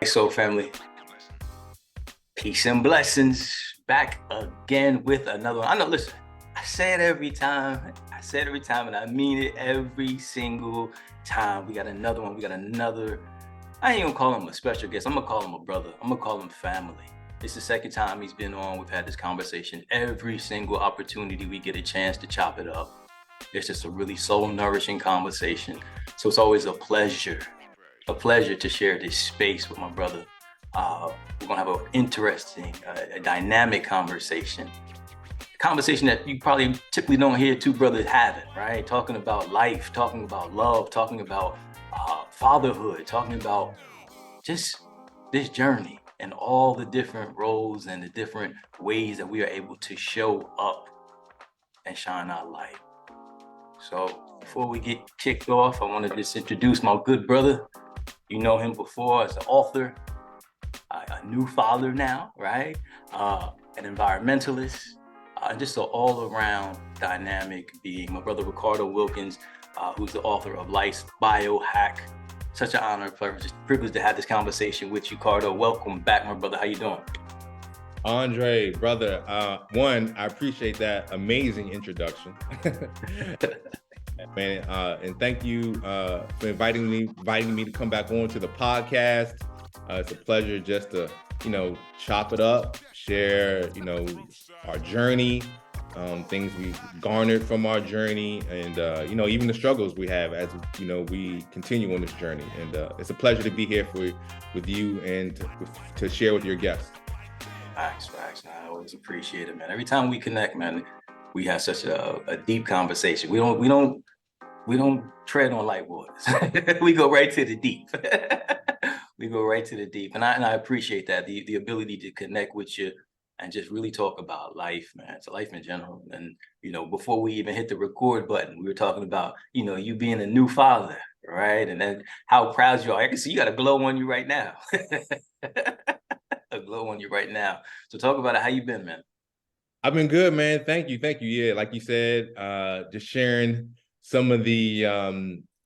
So family, peace and blessings. Back again with another one. I know, listen, I say it every time, and I mean it every single time. We got another one. I ain't gonna call him a special guest. I'm gonna call him a brother. I'm gonna call him family. It's the second time he's been on. We've had this conversation every single opportunity we get a chance to chop it up. It's just a really soul nourishing conversation. So it's always a pleasure to share this space with my brother. We're gonna have an interesting, a dynamic conversation that you probably typically don't hear two brothers having, right? Talking about life, talking about love, talking about fatherhood, talking about just this journey and all the different roles and the different ways that we are able to show up and shine our light. So before we get kicked off, I want to just introduce my good brother. You know him before as an author, a new father now, right? An environmentalist, and just an all-around dynamic being. My brother Ricardo Wilkins, who's the author of Life's Biohack. Such an honor, privilege to have this conversation with you, Ricardo. Welcome back, my brother. How you doing? Andre, brother, one, I appreciate that amazing introduction. Man, and thank you for inviting me to come back on to the podcast. It's a pleasure just to, chop it up, share, our journey, things we've garnered from our journey, and even the struggles we have as we continue on this journey. And it's a pleasure to be here with you and to share with your guests. Facts. I always appreciate it, man. Every time we connect, man, we have such a deep conversation. We don't tread on light waters. We go right to the deep. And I appreciate that, the ability to connect with you and just really talk about life, man. It's life in general. And before we even hit the record button, we were talking about you being a new father, right? And then how proud you are. I can see you got a glow on you right now. A glow on you right now. So talk about it. How you been, man? I've been good, man. Thank you. Yeah, like you said, just sharing some of the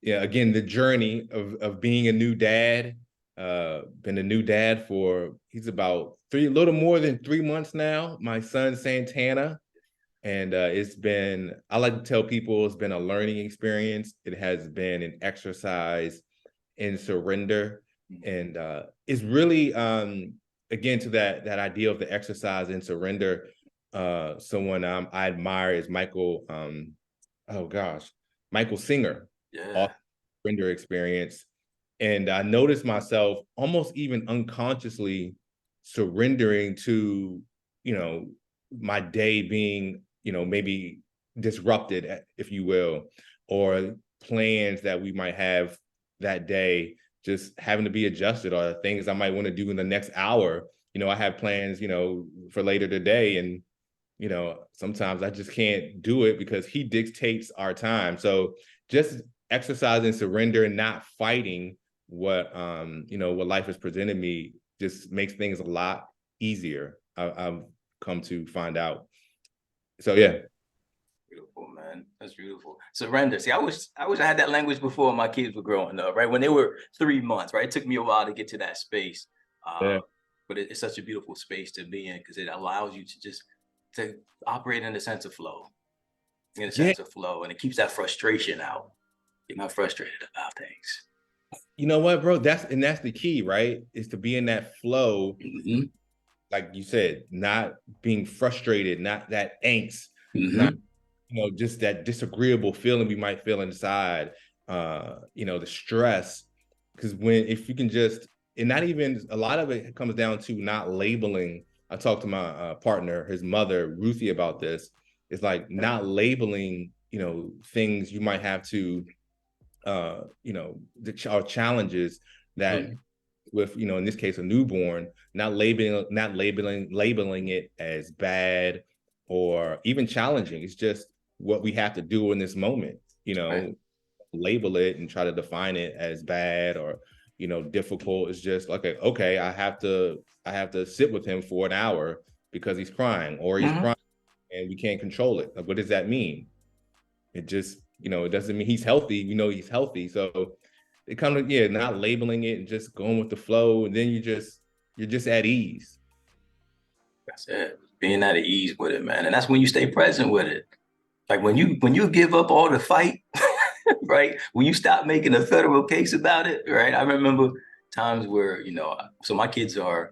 again, the journey of being a new dad. Been a new dad for he's about a little more than 3 months now. My son Santana, and it's been. I like to tell people it's been a learning experience. It has been an exercise in surrender, and it's really again to that idea of the exercise in surrender. Someone I admire is Michael. Michael Singer. Yeah. Surrender experience. And I noticed myself almost even unconsciously surrendering to, my day being, maybe disrupted, if you will, or plans that we might have that day just having to be adjusted, or things I might want to do in the next hour. I have plans, for later today, and sometimes I just can't do it because he dictates our time. So just exercising surrender and not fighting what life has presented me just makes things a lot easier. I've come to find out. So yeah. Beautiful, man. That's beautiful. Surrender. See, I wish I had that language before my kids were growing up, right? When they were 3 months, right? It took me a while to get to that space. But it's such a beautiful space to be in because it allows you to operate in a sense of flow. And it keeps that frustration out. You're not frustrated about things. You know what, bro? That's the key, right? Is to be in that flow. Mm-hmm. Like you said, not being frustrated, not that angst, not just that disagreeable feeling we might feel inside. The stress. Because if you can just, and not even, a lot of it comes down to not labeling. I talked to my partner, his mother, Ruthie, about this. It's like not labeling, things you might have to, our challenges that with, in this case, a newborn, not labeling it as bad or even challenging. It's just what we have to do in this moment, right. Label it and try to define it as bad or, difficult. It's just like, okay, I have to sit with him for an hour because he's crying or he's crying and we can't control it. Like, what does that mean? It just, it doesn't mean he's healthy. We know he's healthy. So it kind of, yeah, not labeling it and just going with the flow. And then you're just at ease. That's it. Being at ease with it, man. And that's when you stay present with it. Like when you give up all the fight, right? When you stop making a federal case about it, right? I remember times where, so my kids are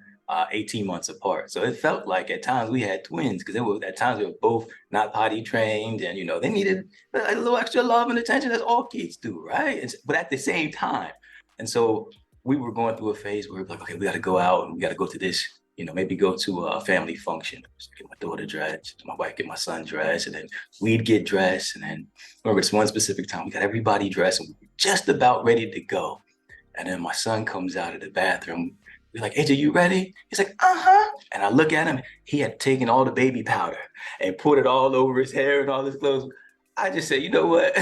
18 months apart. So it felt like at times we had twins because at times they were both not potty trained and, they needed a little extra love and attention as all kids do, right? But at the same time. And so we were going through a phase where we were like, okay, we got to go out and we got to go to this, maybe go to a family function. So get my daughter dressed, my wife get my son dressed, and then we'd get dressed. And then I remember this one specific time, we got everybody dressed and we were just about ready to go. And then my son comes out of the bathroom. We're like, AJ, you ready? He's like, uh-huh. And I look at him, he had taken all the baby powder and put it all over his hair and all his clothes. I just said, you know what?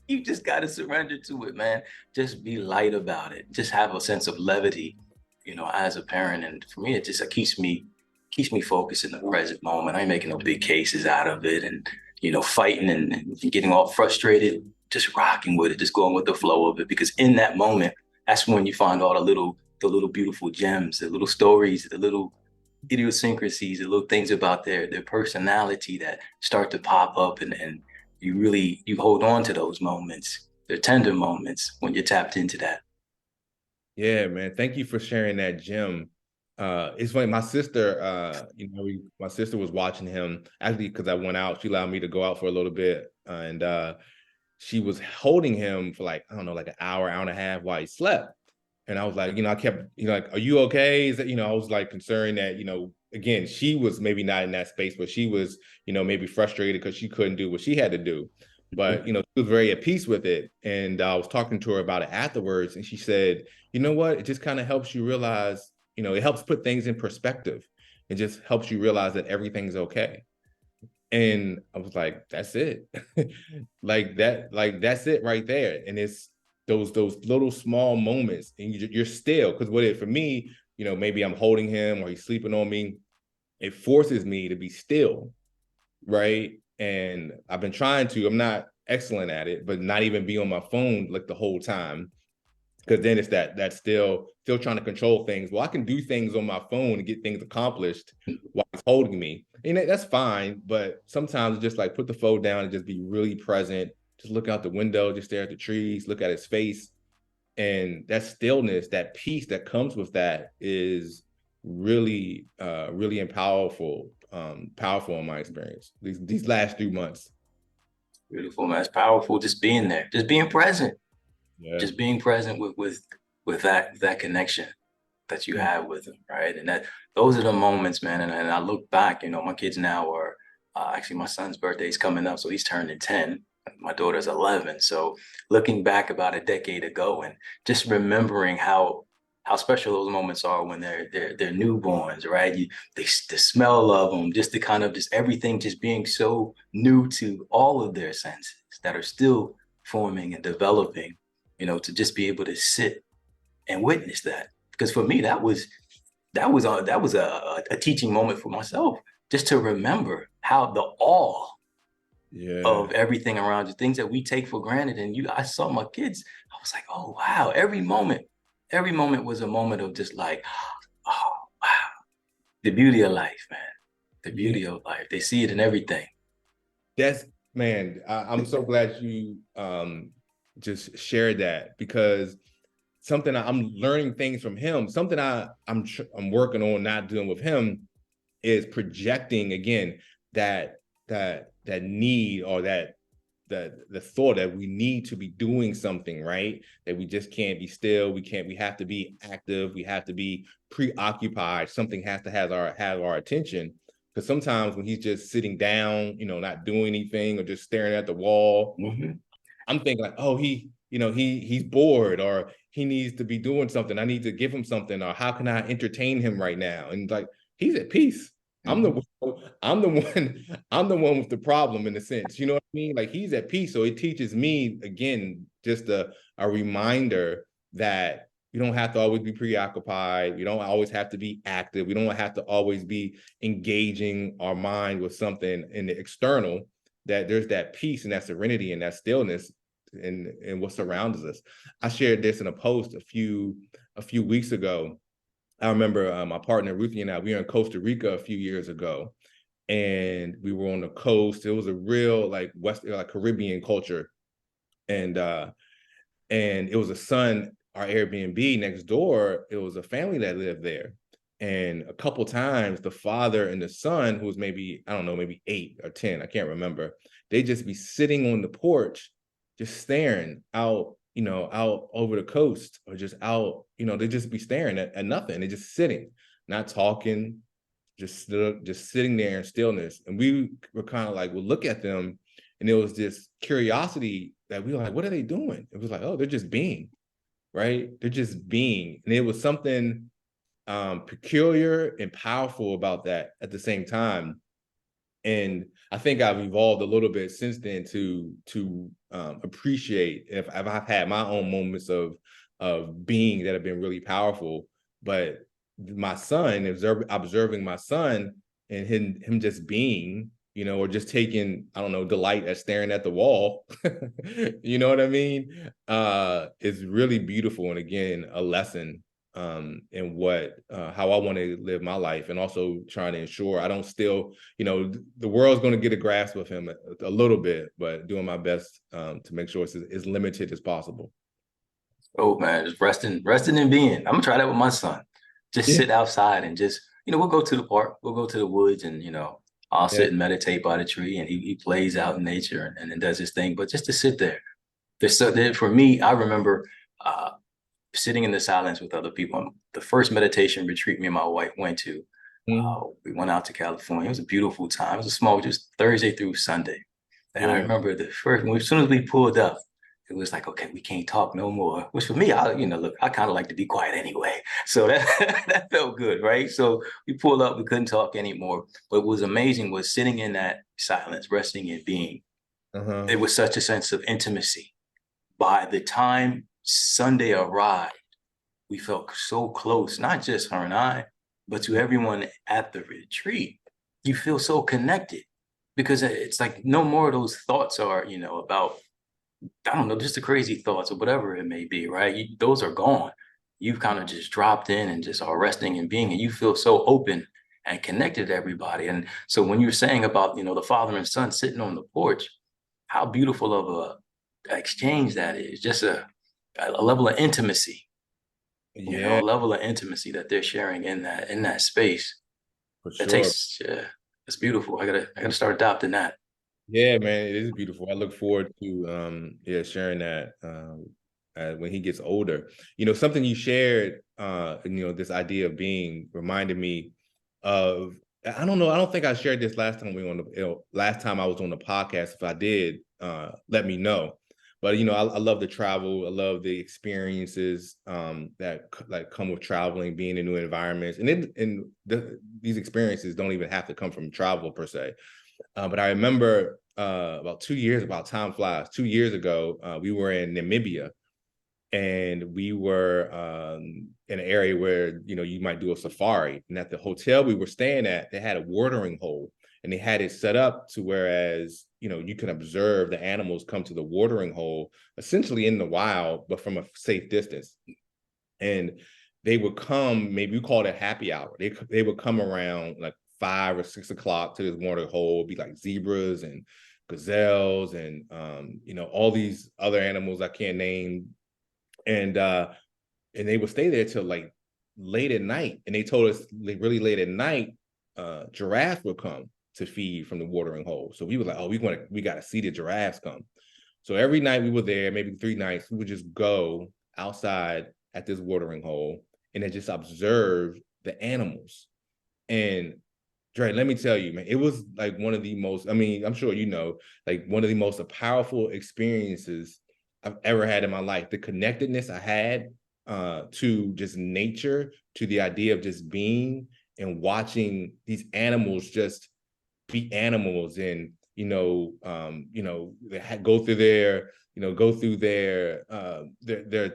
You just got to surrender to it, man. Just be light about it. Just have a sense of levity, as a parent. And for me, it keeps me focused in the present moment. I ain't making no big cases out of it and, fighting and getting all frustrated, just rocking with it, just going with the flow of it. Because in that moment, that's when you find all the little beautiful gems, the little stories, the little idiosyncrasies, the little things about their personality that start to pop up, and you hold on to those moments, the tender moments when you're tapped into that. Yeah, man. Thank you for sharing that gem. It's funny. My sister, my sister was watching him actually because I went out. She allowed me to go out for a little bit, and she was holding him for like, I don't know, like an hour and a half while he slept. And I was like, I kept, like, are you okay? Is that, I was like concerned that, again, she was maybe not in that space, but she was, maybe frustrated because she couldn't do what she had to do. But, she was very at peace with it. And I was talking to her about it afterwards. And she said, you know what? It just kind of helps you realize, it helps put things in perspective. It just helps you realize that everything's okay. And I was like, that's it. like that's it right there. And it's those little small moments, and you're still, because for me, maybe I'm holding him or he's sleeping on me. It forces me to be still, right? And I've been trying to, I'm not excellent at it, but not even be on my phone like the whole time. Because then it's that still trying to control things. Well, I can do things on my phone and get things accomplished while he's holding me. And that's fine. But sometimes just like put the phone down and just be really present. Just look out the window, just stare at the trees, look at his face. And that stillness, that peace that comes with that is really, really powerful in my experience, these last 3 months. Beautiful, man. It's powerful just being there, just being present. Yeah. Just being present with that connection that you have with them, right? And those are the moments, man. And I look back, my kids now are actually my son's birthday is coming up, so he's turning 10. My daughter's 11. So looking back about a decade ago and just remembering how special those moments are when they're newborns, right? The smell of them, just the kind of just everything just being so new to all of their senses that are still forming and developing, to just be able to sit and witness that. Because for me, that was a teaching moment for myself, just to remember how the awe of everything around you, things that we take for granted. And I saw my kids, I was like, oh wow, every moment was a moment of just like, oh wow, the beauty of life, man. The beauty of life. They see it in everything. That's, man, I'm so glad you just shared that, because something I'm learning things from him, something I'm working on not doing with him is projecting again that need, or that the thought that we need to be doing something, right? That we just can't be still. We have to be active. We have to be preoccupied. Something has to have our attention. Because sometimes when he's just sitting down, not doing anything or just staring at the wall, I'm thinking like, oh, he's bored, or he needs to be doing something. I need to give him something, or how can I entertain him right now? And like, he's at peace. I'm the one with the problem, in a sense. You know what I mean? Like, he's at peace. So it teaches me, again, just a reminder that you don't have to always be preoccupied. You don't always have to be active. We don't have to always be engaging our mind with something in the external. That there's that peace and that serenity and that stillness and what surrounds us. I shared this in a post a few weeks ago. I remember my partner Ruthie and I, we were in Costa Rica a few years ago, and we were on the coast. It was a real like Caribbean culture, and it was a son, our Airbnb next door. It was a family that lived there, and a couple times the father and the son, who was maybe, I don't know, maybe 8 or 10, I can't remember, they just be sitting on the porch, just staring out, out over the coast, or just out, they just be staring at nothing. They're just sitting, not talking, just sitting there in stillness. And we were kind of like, well, look at them. And it was this curiosity that we were like, what are they doing? It was like, oh, they're just being, right? They're just being. And it was something peculiar and powerful about that at the same time. And I think I've evolved a little bit since then to appreciate if I've had my own moments of being that have been really powerful. But my son, observing my son and him just being, or just taking, I don't know, delight at staring at the wall, you know what I mean? Is really beautiful. And again, a lesson in how I want to live my life, and also trying to ensure I don't still, the world's going to get a grasp of him a little bit, but doing my best to make sure it's as limited as possible. Oh man, just resting and being. I'm gonna try that with my son. Just sit outside and just, we'll go to the park, we'll go to the woods, and I'll sit and meditate by the tree, and he plays out in nature and does his thing. But just to sit there, for me, I remember sitting in the silence with other people. The first meditation retreat me and my wife went to, we went out to California. It was a beautiful time. It was a small, just Thursday through Sunday. And I remember as soon as we pulled up, it was like, okay, we can't talk no more. Which for me, look, I kind of like to be quiet anyway. So that that felt good, right? So we pulled up, we couldn't talk anymore. But what was amazing was sitting in that silence, resting and being. It was such a sense of intimacy. By the time Sunday arrived, we felt so close, not just her and I, but to everyone at the retreat. You feel so connected, because it's like no more of those thoughts are, about, I don't know, just the crazy thoughts or whatever it may be, right? Those are gone. You've kind of just dropped in and just are resting and being, and you feel so open and connected to everybody. And so when you're saying about, the father and son sitting on the porch, how beautiful of a exchange that is. Just a level of intimacy, a level of intimacy that they're sharing in that space. For sure. It's beautiful. I gotta start adopting that. Yeah, man, it is beautiful. I look forward to sharing that when he gets older. Something you shared, this idea of being, reminded me of, I don't know, I don't think I shared this last time last time I was on the podcast. If I did, let me know. But I love to travel. I love the experiences that like come with traveling, being in new environments, and these experiences don't even have to come from travel per se. But I remember about time flies, 2 years ago, we were in Namibia, and we were in an area where, you might do a safari. And at the hotel we were staying at, they had a watering hole, and they had it set up to whereas, you can observe the animals come to the watering hole, essentially in the wild, but from a safe distance. And they would come, maybe we call it happy hour. They would come around like 5 or 6 o'clock to this watering hole. It'd be like zebras and gazelles and all these other animals I can't name. And they would stay there till like late at night. And they told us like really late at night, giraffes would come to feed from the watering hole. So we were like, oh, we got to see the giraffes come. So every night we were there, maybe 3 nights, we would just go outside at this watering hole and then just observe the animals. And Dre, let me tell you, man, it was like one of the most, I mean, I'm sure like one of the most powerful experiences I've ever had in my life. The connectedness I had to just nature, to the idea of just being and watching these animals just be animals, and they go through their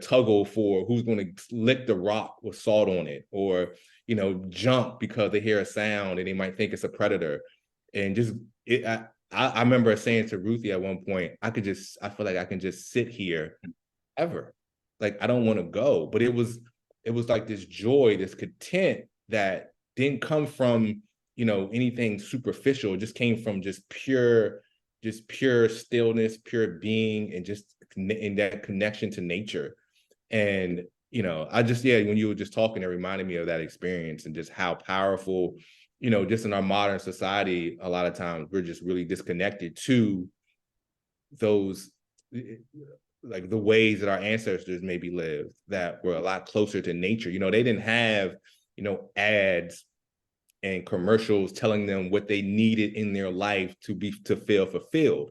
tuggle for who's going to lick the rock with salt on it, or jump because they hear a sound and they might think it's a predator. And just I remember saying to Ruthie at one point, I feel like I can just sit here ever. Like I don't want to go. But it was like this joy, this content that didn't come from, anything superficial. It just came from just pure stillness, pure being, and just in that connection to nature. And I just, yeah, when you were just talking, it reminded me of that experience and just how powerful, just in our modern society, a lot of times we're just really disconnected to those, like the ways that our ancestors maybe lived, that were a lot closer to nature. They didn't have, ads and commercials telling them what they needed in their life to feel fulfilled.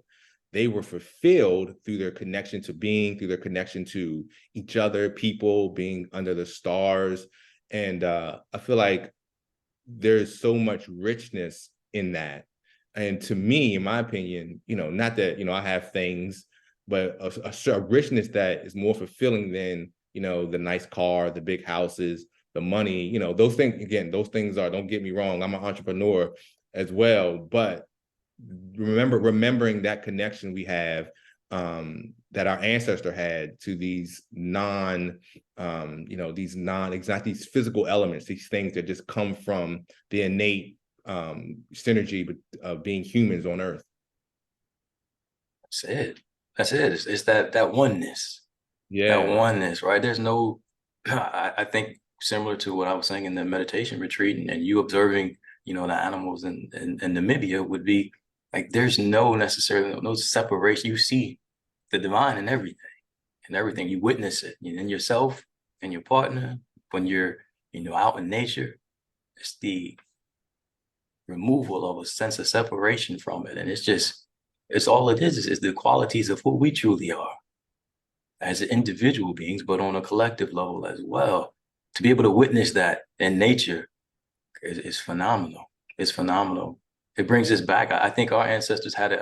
They were fulfilled through their connection to being, through their connection to each other, people, being under the stars. And I feel like there's so much richness in that. And to me, in my opinion, not that, I have things, but a richness that is more fulfilling than, the nice car, the big houses, the money, those things, again, those things are, don't get me wrong, I'm an entrepreneur as well, but remembering that connection we have, that our ancestor had to these these physical elements, these things that just come from the innate synergy of being humans on earth. That's it. That's it. It's that oneness. Yeah. That oneness, right? There's no, I think similar to what I was saying in the meditation retreat, and you observing, the animals in Namibia, would be like, there's necessarily no separation. You see the divine in everything, you witness it in yourself and your partner when you're, out in nature. It's the removal of a sense of separation from it. And it's all it is the qualities of who we truly are as individual beings, but on a collective level as well. To be able to witness that in nature is phenomenal. It's phenomenal. It brings us back. I think our ancestors had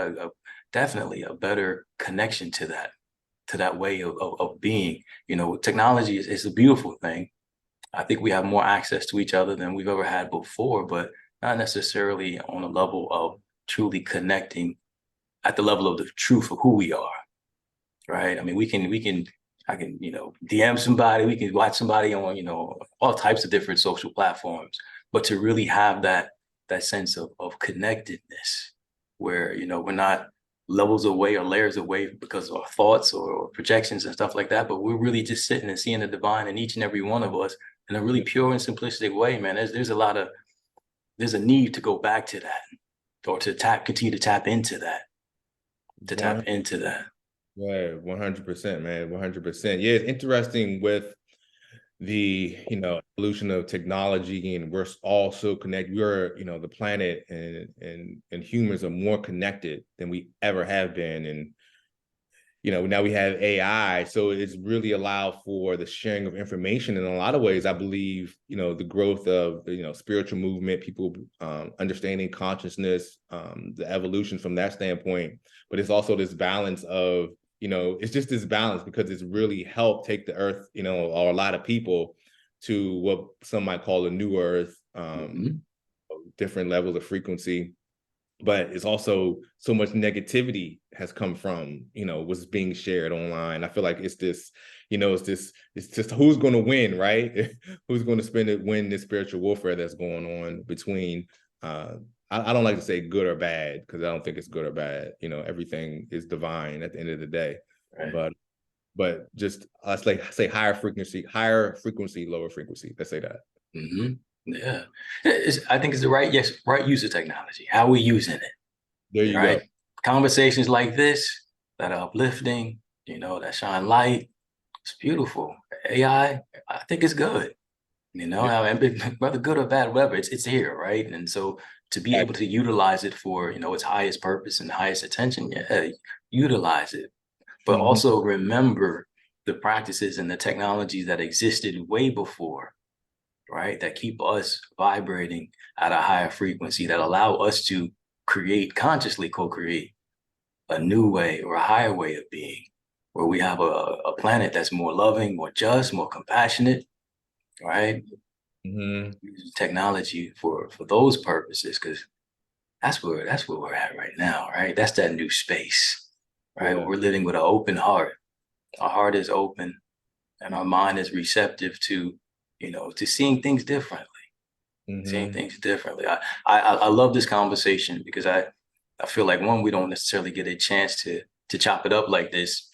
definitely a better connection to that way of being. Technology is a beautiful thing. I think we have more access to each other than we've ever had before, but not necessarily on a level of truly connecting at the level of the truth of who we are. Right. I mean, I can, DM somebody, we can watch somebody on, all types of different social platforms, but to really have that sense of connectedness where, we're not levels away or layers away because of our thoughts or projections and stuff like that, but we're really just sitting and seeing the divine in each and every one of us in a really pure and simplistic way, man. There's a need to go back to that, or to continue to tap into that, tap into that. Yeah, 100%, man, 100%. Yeah, it's interesting with the evolution of technology, and we're all so connected. We're the planet and humans are more connected than we ever have been, and now we have AI, so it's really allowed for the sharing of information in a lot of ways. I believe the growth of spiritual movement, people understanding consciousness, the evolution from that standpoint. But it's also this balance of it's just this balance, because it's really helped take the earth, or a lot of people, to what some might call a new earth, different levels of frequency. But it's also so much negativity has come from what's being shared online. I feel like it's this, it's just who's going to win, right? Who's going to win this spiritual warfare that's going on between I don't like to say good or bad, because I don't think it's good or bad. Everything is divine at the end of the day. Right. But just let's say higher frequency, lower frequency. Let's say that. Mm-hmm. Yeah, I think it's the right use of technology. How we using it? There you go. Conversations like this that are uplifting, that shine light. It's beautiful. AI, I think it's good. I mean, whether good or bad, whatever, it's here, right? And so to be able to utilize it for its highest purpose and highest attention, utilize it, but also remember the practices and the technologies that existed way before, right? That keep us vibrating at a higher frequency, that allow us to consciously co-create a new way or a higher way of being, where we have a planet that's more loving, more just, more compassionate, right? Technology for those purposes, because that's where we're at right now, right? That's that new space, right? Yeah. We're living with an open heart. Our heart is open and our mind is receptive to, to seeing things differently, seeing Mm-hmm. things differently. I love this conversation because I feel like one, we don't necessarily get a chance to chop it up like this,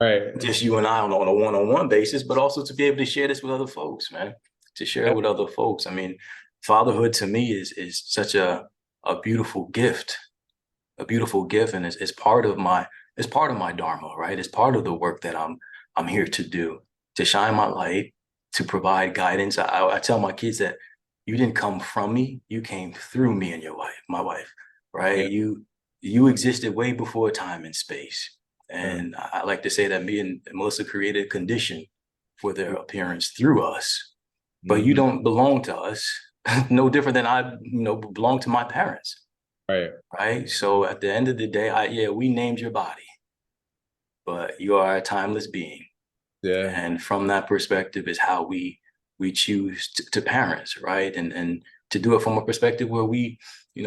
Right. just you and I on a one-on-one basis, but also to be able to share this with other folks, man. To share it with other folks. I mean, fatherhood to me is such a beautiful gift, and it's part of my dharma, right? It's part of the work that I'm here to do, to shine my light, to provide guidance. I tell my kids that you didn't come from me, you came through me and my wife, right? Yeah. You existed way before time and space. Yeah. And I like to say that me and Melissa created a condition for their appearance through us. But you Mm-hmm. don't belong to us, no different than I, belong to my parents, Right. right? So at the end of the day, yeah, we named your body, but you are a timeless being. Yeah. And from that perspective is how we choose to parents, right? And to do it from a perspective where we,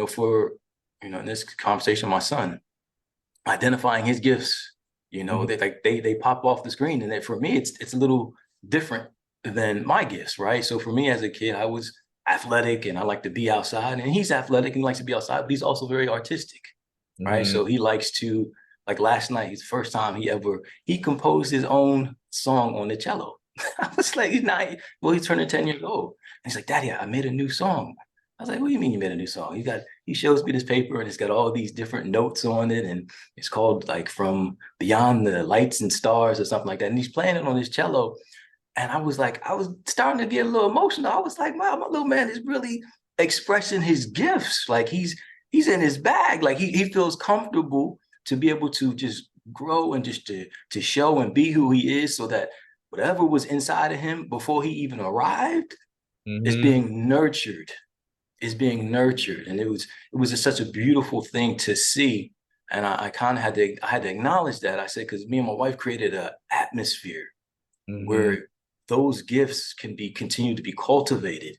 for in this conversation, my son, identifying his gifts, Mm-hmm. they pop off the screen. And then for me, it's a little different than my gifts, right? So for me as a kid, I was athletic and I like to be outside, and he's athletic and he likes to be outside, but he's also very artistic, right? Mm-hmm. So he likes to, like last night, his first time he composed his own song on the cello. I was like, he's turning 10 years old. And he's like, Daddy, I made a new song. I was like, what do you mean you made a new song? He shows me this paper and it's got all these different notes on it. And it's called like From Beyond the Lights and Stars or something like that. And he's playing it on his cello. And I was starting to get a little emotional. I was like, wow, my little man is really expressing his gifts. Like he's in his bag. Like he feels comfortable to be able to just grow and just to show and be who he is, so that whatever was inside of him before he even arrived is Mm-hmm. being nurtured, And it was just such a beautiful thing to see. And I kind of had to acknowledge that. I said, because me and my wife created an atmosphere Mm-hmm. where those gifts can be continued to be cultivated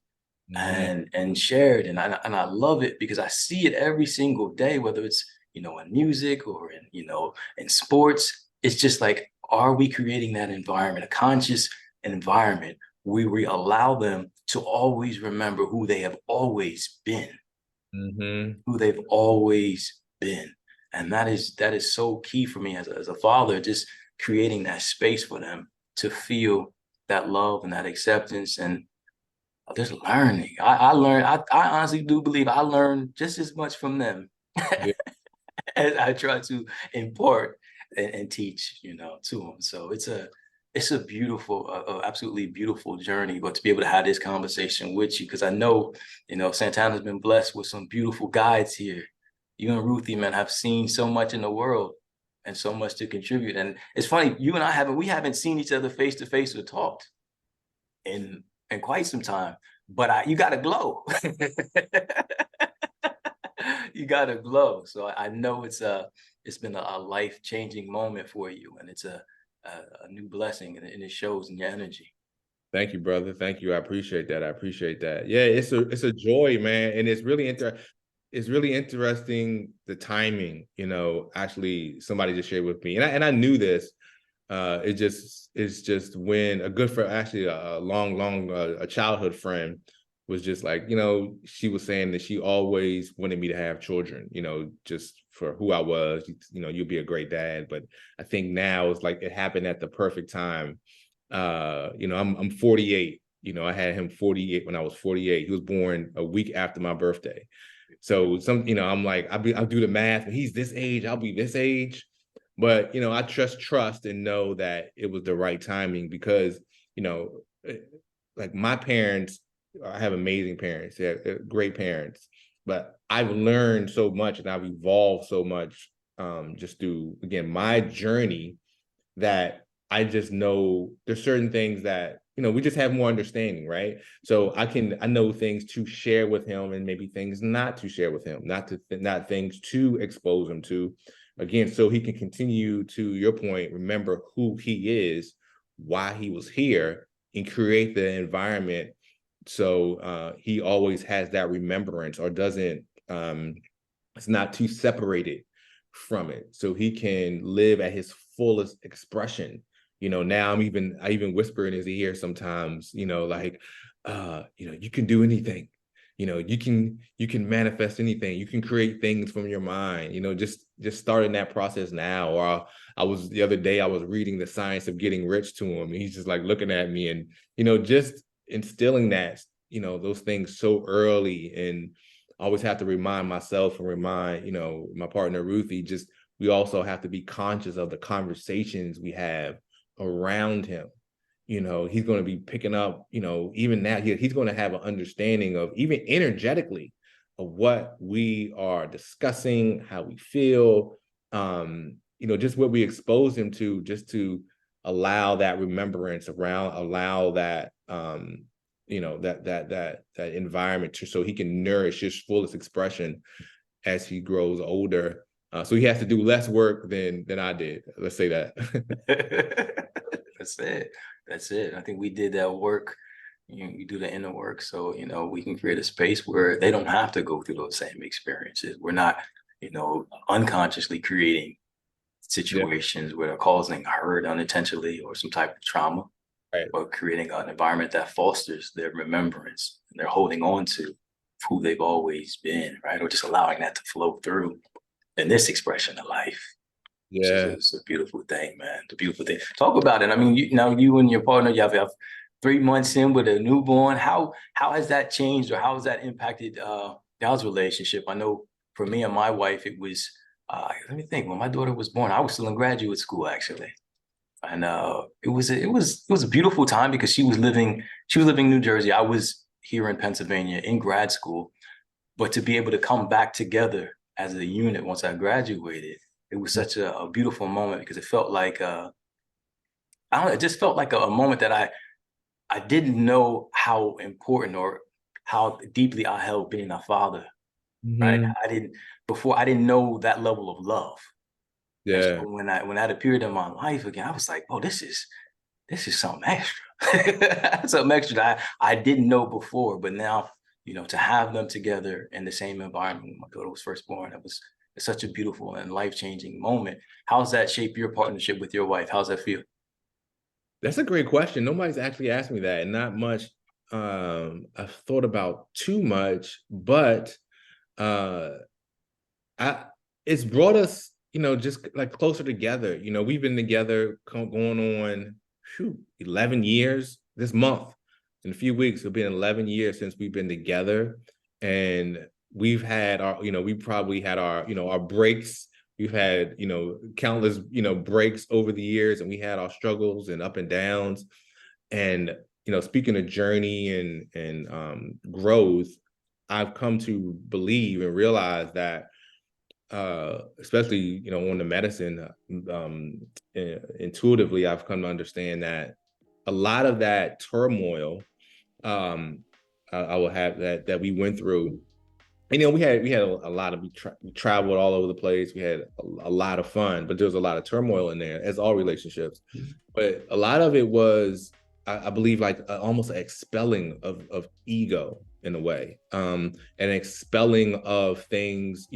Mm-hmm. and shared. And I love it because I see it every single day, whether it's, in music or in sports. It's just like, are we creating that environment, a conscious environment where we allow them to always remember who they have always been, Mm-hmm. who they've always been. And that is so key for me as a father, just creating that space for them to feel that love and that acceptance and just learning. I learned, I honestly do believe I learned just as much from them Yeah. as I try to impart and teach, to them. So it's a beautiful, absolutely beautiful journey. But to be able to have this conversation with you, because I know, Santana's been blessed with some beautiful guides here. You and Ruthie, man, have seen so much in the world and so much to contribute. And it's funny, you and I haven't seen each other face to face or talked in quite some time. But you got to glow. You got to glow. So I know it's been a life changing moment for you, and it's a new blessing, and it shows in your energy. Thank you, brother. Thank you. I appreciate that. I appreciate that. Yeah, it's a joy, man, and it's really interesting the timing. Actually, somebody just shared with me, and I knew this. It's just when a good friend, actually a long a childhood friend, was just like, she was saying that she always wanted me to have children, just for who I was. You'll be a great dad. But I think now it's like it happened at the perfect time. I'm 48. I had him 48 when I was 48. He was born a week after my birthday. So I'm like, I'll do the math. When he's this age, I'll be this age. But I trust and know that it was the right timing because you know, eh, like my parents, I have amazing parents. They're great parents. But I've learned so much and I've evolved so much just through again my journey that I just know there's certain things that we just have more understanding, right? So I know things to share with him and maybe things not to share with him, not things to expose him to, again, so he can continue, to your point, remember who he is, why he was here, and create the environment so he always has that remembrance or doesn't it's not too separated from it, so he can live at his fullest expression. Now I even whisper in his ear sometimes, like, you can do anything. You can manifest anything. You can create things from your mind. Just starting that process now. Or I was the other day, I was reading The Science of Getting Rich to him, and he's just like looking at me, and just instilling that, those things so early. And I always have to remind myself and remind, my partner Ruthie, just we also have to be conscious of the conversations we have around him. He's going to be picking up, even now, he's going to have an understanding of, even energetically, of what we are discussing, how we feel, just what we expose him to, just to allow that remembrance around, allow that, that environment so he can nourish his fullest expression as he grows older. So he has to do less work than I did. Let's say that. That's it. That's it. I think we did that work. You do the inner work, so we can create a space where they don't have to go through those same experiences. We're not, unconsciously creating situations where they're causing hurt unintentionally or some type of trauma, Right. but creating an environment that fosters their remembrance and they're holding on to who they've always been, right? Or just allowing that to flow through in this expression of life. Yeah. It's a beautiful thing, man. It's a beautiful thing. Talk about it. I mean, you and your partner, you have 3 months in with a newborn. How has that changed, or how has that impacted y'all's relationship? I know for me and my wife, it was, let me think, when my daughter was born, I was still in graduate school, actually. And it was a beautiful time because she was living in New Jersey. I was here in Pennsylvania in grad school, but to be able to come back together as a unit once I graduated, it was such a beautiful moment, because it felt like it just felt like a moment that I didn't know how important or how deeply I held being a father. Right? Mm-hmm. I didn't know that level of love. And so Yeah. when that appeared in my life again, I was like, oh, this is something extra. Something extra that I didn't know before. But now, to have them together in the same environment when my daughter was first born, it's such a beautiful and life-changing moment. How's that shape your partnership with your wife? How's that feel? That's a great question. Nobody's actually asked me that, and not much I've thought about too much, but uh I it's brought us, just like closer together. We've been together going on 11 years this month. In a few weeks, it'll be 11 years since we've been together. And we've had our, we probably had our, our breaks. We've had, countless, breaks over the years, and we had our struggles and up and downs. And, speaking of journey and growth, I've come to believe and realize that especially on the medicine, intuitively, I've come to understand that a lot of that turmoil, I will have that we went through. And, we had a lot of we traveled all over the place. We had a lot of fun, but there was a lot of turmoil in there, as all relationships. But a lot of it was, I believe, like almost an expelling of ego in a way, an expelling of things,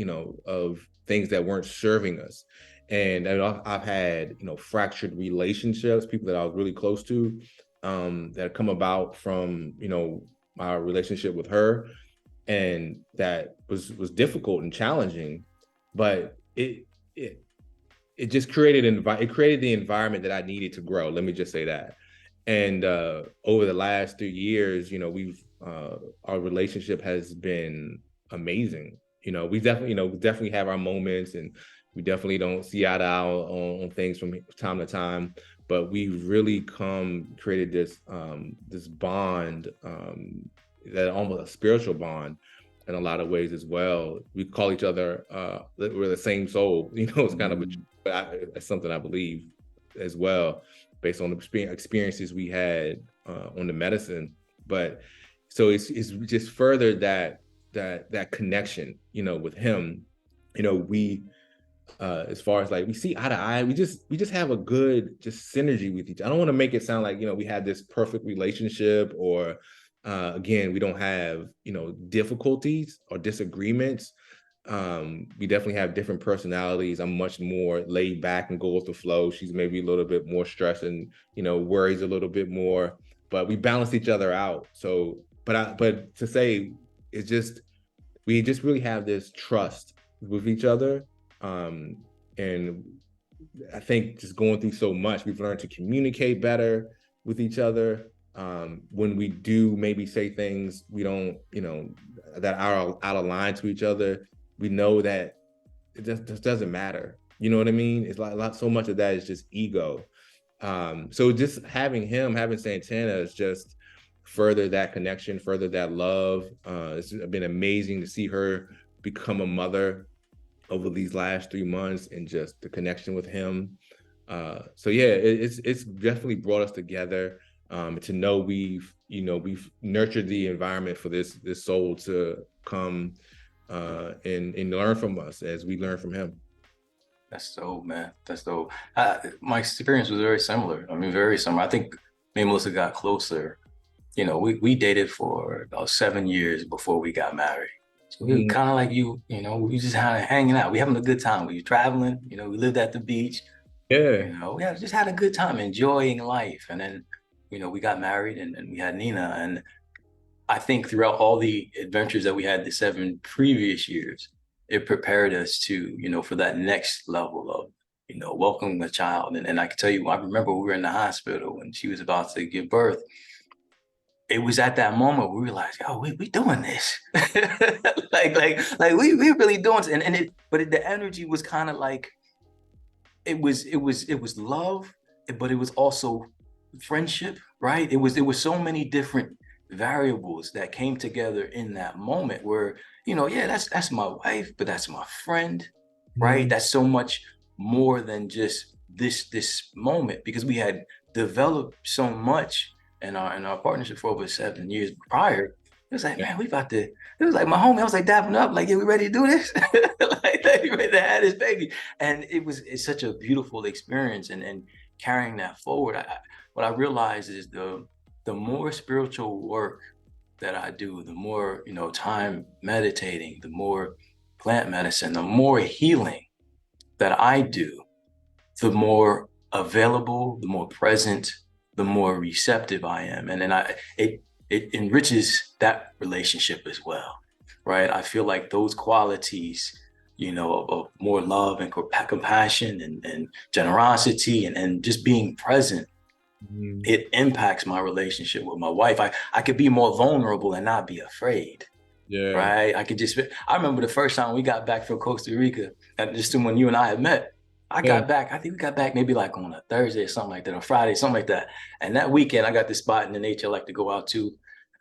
of things that weren't serving us. And I've had, fractured relationships, people that I was really close to, that come about from, my relationship with her, and that was difficult and challenging, but it just created it created the environment that I needed to grow. Let me just say that. And over the last 3 years, we've our relationship has been amazing. We definitely have our moments, and we definitely don't see eye to eye on things from time to time. But we've really created this bond, that almost a spiritual bond in a lot of ways as well. We call each other we're the same soul. It's kind of that's something I believe as well, based on the experiences we had on the medicine. But so it's just further that connection, with him. We as far as like we see eye to eye, we just have a good just synergy with each other. I don't want to make it sound like we have this perfect relationship, or again, we don't have difficulties or disagreements, We definitely have different personalities. I'm much more laid back and go with the flow. She's maybe a little bit more stressed and, worries a little bit more, but we balance each other out. So, but to say it's just, we just really have this trust with each other. And I think just going through so much, we've learned to communicate better with each other. When we do maybe say things we don't, that are out of line to each other, we know that it just doesn't matter. You know what I mean? It's like so much of that is just ego. So just having Santana is just further that connection, further that love. It's been amazing to see her become a mother over these last 3 months and just the connection with him. So yeah, it's definitely brought us together. To know we've nurtured the environment for this soul to come and learn from us as we learn from him. That's dope, man. That's dope. My experience was very similar. I mean, very similar. I think me and Melissa got closer. We dated for about 7 years before we got married. So we were kind of like we just kind of hanging out. We having a good time. We were traveling. We lived at the beach. Yeah. Just had a good time, enjoying life. And then, we got married and we had Nina. And I think throughout all the adventures that we had the 7 previous years, it prepared us to, for that next level of, welcoming a child. And I can tell you, I remember we were in the hospital when she was about to give birth. It was at that moment we realized, oh, we doing this. like we really doing this. But the energy was kind of like, it was love, but it was also friendship, right? It was so many different variables that came together in that moment where, yeah, that's my wife, but that's my friend, right? That's so much more than just this moment, because we had developed so much in our partnership for over 7 years prior. It was like, man, it was like my homie. I was like dapping up, like, yeah, we ready to do this? like we ready to have this baby. And it's such a beautiful experience, and carrying that forward. What I realized is the more spiritual work that I do, the more, time meditating, the more plant medicine, the more healing that I do, the more available, the more present, the more receptive I am. And then it enriches that relationship as well, right? I feel like those qualities, of more love and compassion and generosity and just being present, it impacts my relationship with my wife. I could be more vulnerable and not be afraid. Yeah. Right. I remember the first time we got back from Costa Rica, and just when you and I had met, I think we got back maybe like on a Thursday or something like that, or Friday, something like that. And that weekend I got this spot in the nature I like to go out to.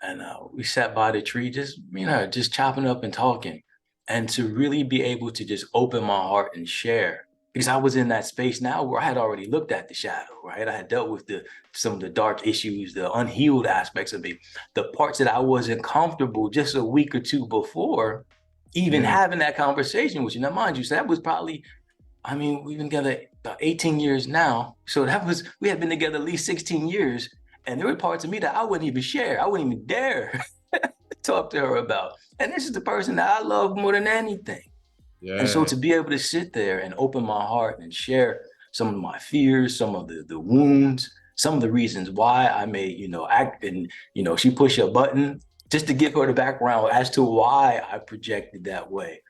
And we sat by the tree, just chopping up and talking. And to really be able to just open my heart and share, because I was in that space now where I had already looked at the shadow, right? I had dealt with some of the dark issues, the unhealed aspects of it, the parts that I wasn't comfortable just a week or two before even having that conversation with you. Now, mind you, so that was probably, I mean, we've been together about 18 years now. So we had been together at least 16 years. And there were parts of me that I wouldn't even share. I wouldn't even dare talk to her about. And this is the person that I love more than anything. Yeah. And so to be able to sit there and open my heart and share some of my fears, some of the wounds, some of the reasons why I may, act and, she pushed a button, just to give her the background as to why I projected that way.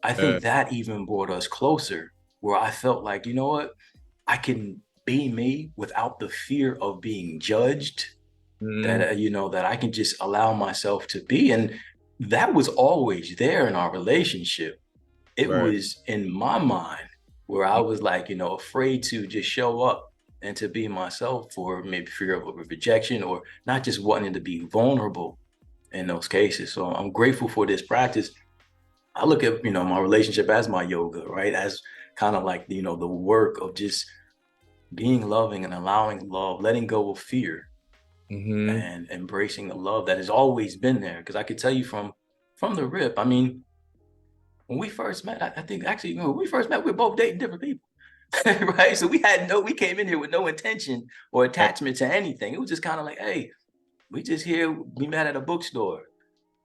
I think that even brought us closer, where I felt like, you know what, I can be me without the fear of being judged, that, that I can just allow myself to be. And that was always there in our relationship. It was in my mind where I was like, afraid to just show up and to be myself, for maybe fear of rejection, or not just wanting to be vulnerable in those cases. So I'm grateful for this practice. I look at, my relationship as my yoga, right? As kind of like, the work of just being loving and allowing love, letting go of fear, and embracing the love that has always been there. Because I could tell you from the rip, I mean, when we first met, I think actually when we first met, we were both dating different people. Right. So we came in here with no intention or attachment to anything. It was just kind of like, hey, we just here, we met at a bookstore.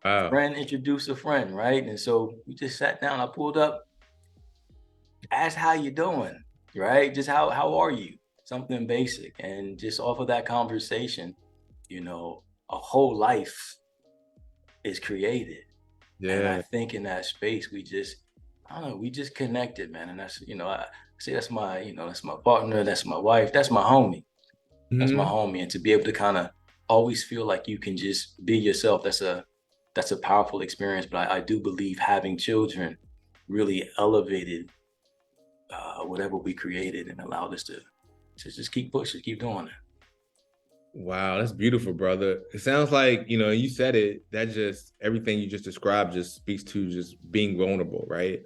Wow. Friend introduced a friend, right? And so we just sat down. I pulled up, asked how you doing, right? Just how are you? Something basic, and just off of that conversation, you know, a whole life is created. And I Yeah. think in that space, I don't know, we just connected, man. And that's, I say that's my, that's my partner, that's my wife, that's my homie. That's my Mhm. homie. And to be able to kind of always feel like you can just be yourself, that's a powerful experience. But I do believe having children really elevated whatever we created and allowed us to just keep pushing, keep doing it. Wow, that's beautiful, brother. It sounds like, you said it, that just everything you just described just speaks to just being vulnerable, right?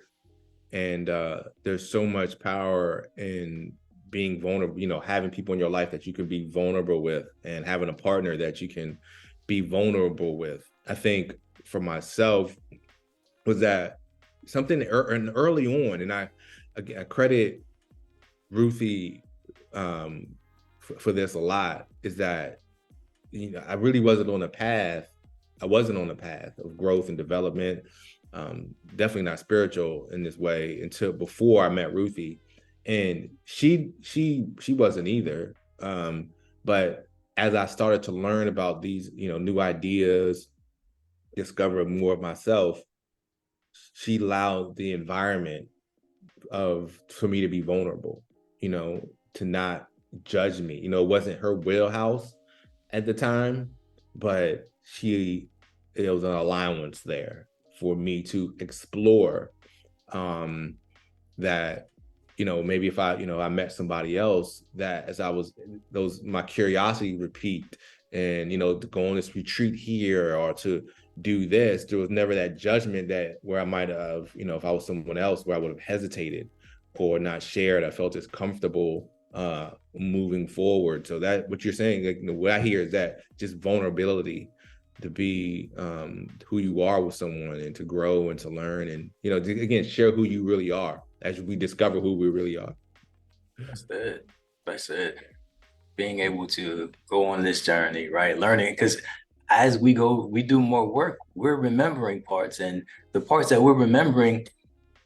And there's so much power in being vulnerable, having people in your life that you can be vulnerable with and having a partner that you can be vulnerable with. I think for myself was that something early on, and I credit Ruthie for this a lot, is that I really wasn't on a path. I wasn't on a path of growth and development. Definitely not spiritual in this way until before I met Ruthie, and she wasn't either. But as I started to learn about these, new ideas, discover more of myself, she allowed the environment of for me to be vulnerable, to not judge me. It wasn't her wheelhouse at the time, but it was an allowance there for me to explore, um that maybe if I met somebody else, that as I was those my curiosity would repeat, and to go on this retreat here or to do this, there was never that judgment that where I might have, if I was someone else, where I would have hesitated or not shared. I felt as comfortable moving forward. So that what you're saying, like, what I hear is that just vulnerability to be who you are with someone and to grow and to learn and again share who you really are as we discover who we really are. That's it. That's it. Being able to go on this journey, right? Learning, because as we go, we do more work, we're remembering parts, and the parts that we're remembering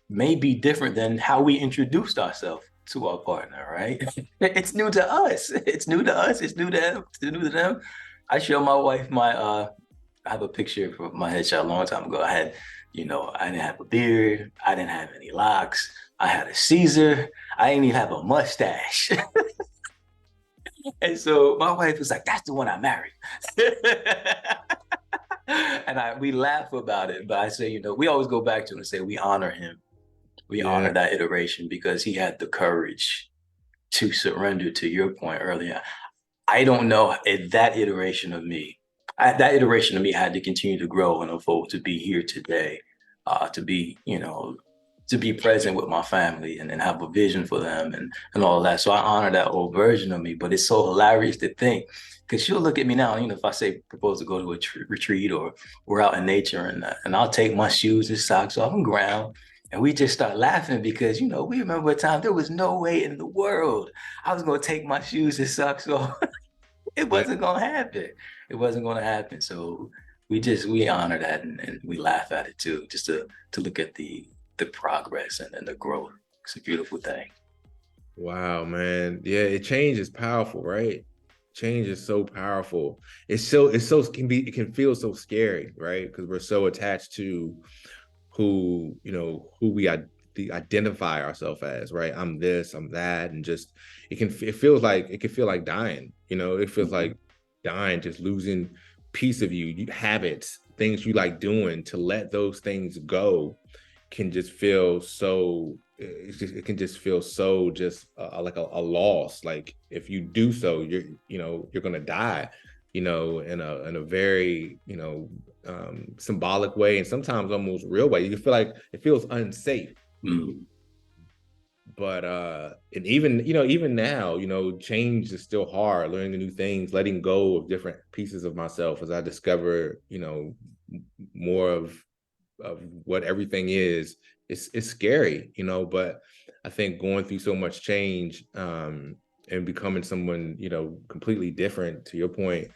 may be different than how we introduced ourselves to our partner, right? It's new to us. It's new to us. It's new to them. It's new to them. I show my wife I have a picture from my headshot a long time ago. I didn't have a beard. I didn't have any locks. I had a Caesar. I didn't even have a mustache. And so my wife was like, "That's the one I married." And we laugh about it, but I say, we always go back to him and say we honor him. We Yeah. honor that iteration because he had the courage to surrender. To your point earlier, I don't know if that iteration of me had to continue to grow and evolve to be here today, to be, to be present with my family and have a vision for them and all of that. So I honor that old version of me, but it's so hilarious to think because she'll look at me now, if I say propose to go to a retreat or we're out in nature and I'll take my shoes and socks off and ground. And we just start laughing because, we remember a time there was no way in the world I was going to take my shoes and socks off. It Yeah. wasn't gonna happen. It wasn't gonna happen. So we honor that and we laugh at it too, just to look at the progress and the growth. It's a beautiful thing. Wow, man. Yeah, change is powerful, right? Change is so powerful. It can feel so scary, right? Because we're so attached to who we identify ourselves as, right? I'm this, I'm that, and just it can feel like dying. It feels Mhm. like dying, just losing piece of habits, things you like doing. To let those things go can just feel so. It can just feel so just like a loss. Like if you do so, you're gonna die. In a very symbolic way, and sometimes almost real way. You feel like it feels unsafe. Mm. But and even now, change is still hard. Learning the new things, letting go of different pieces of myself as I discover, more of what everything is. It's scary, but I think going through so much change, and becoming someone, completely different, to your point,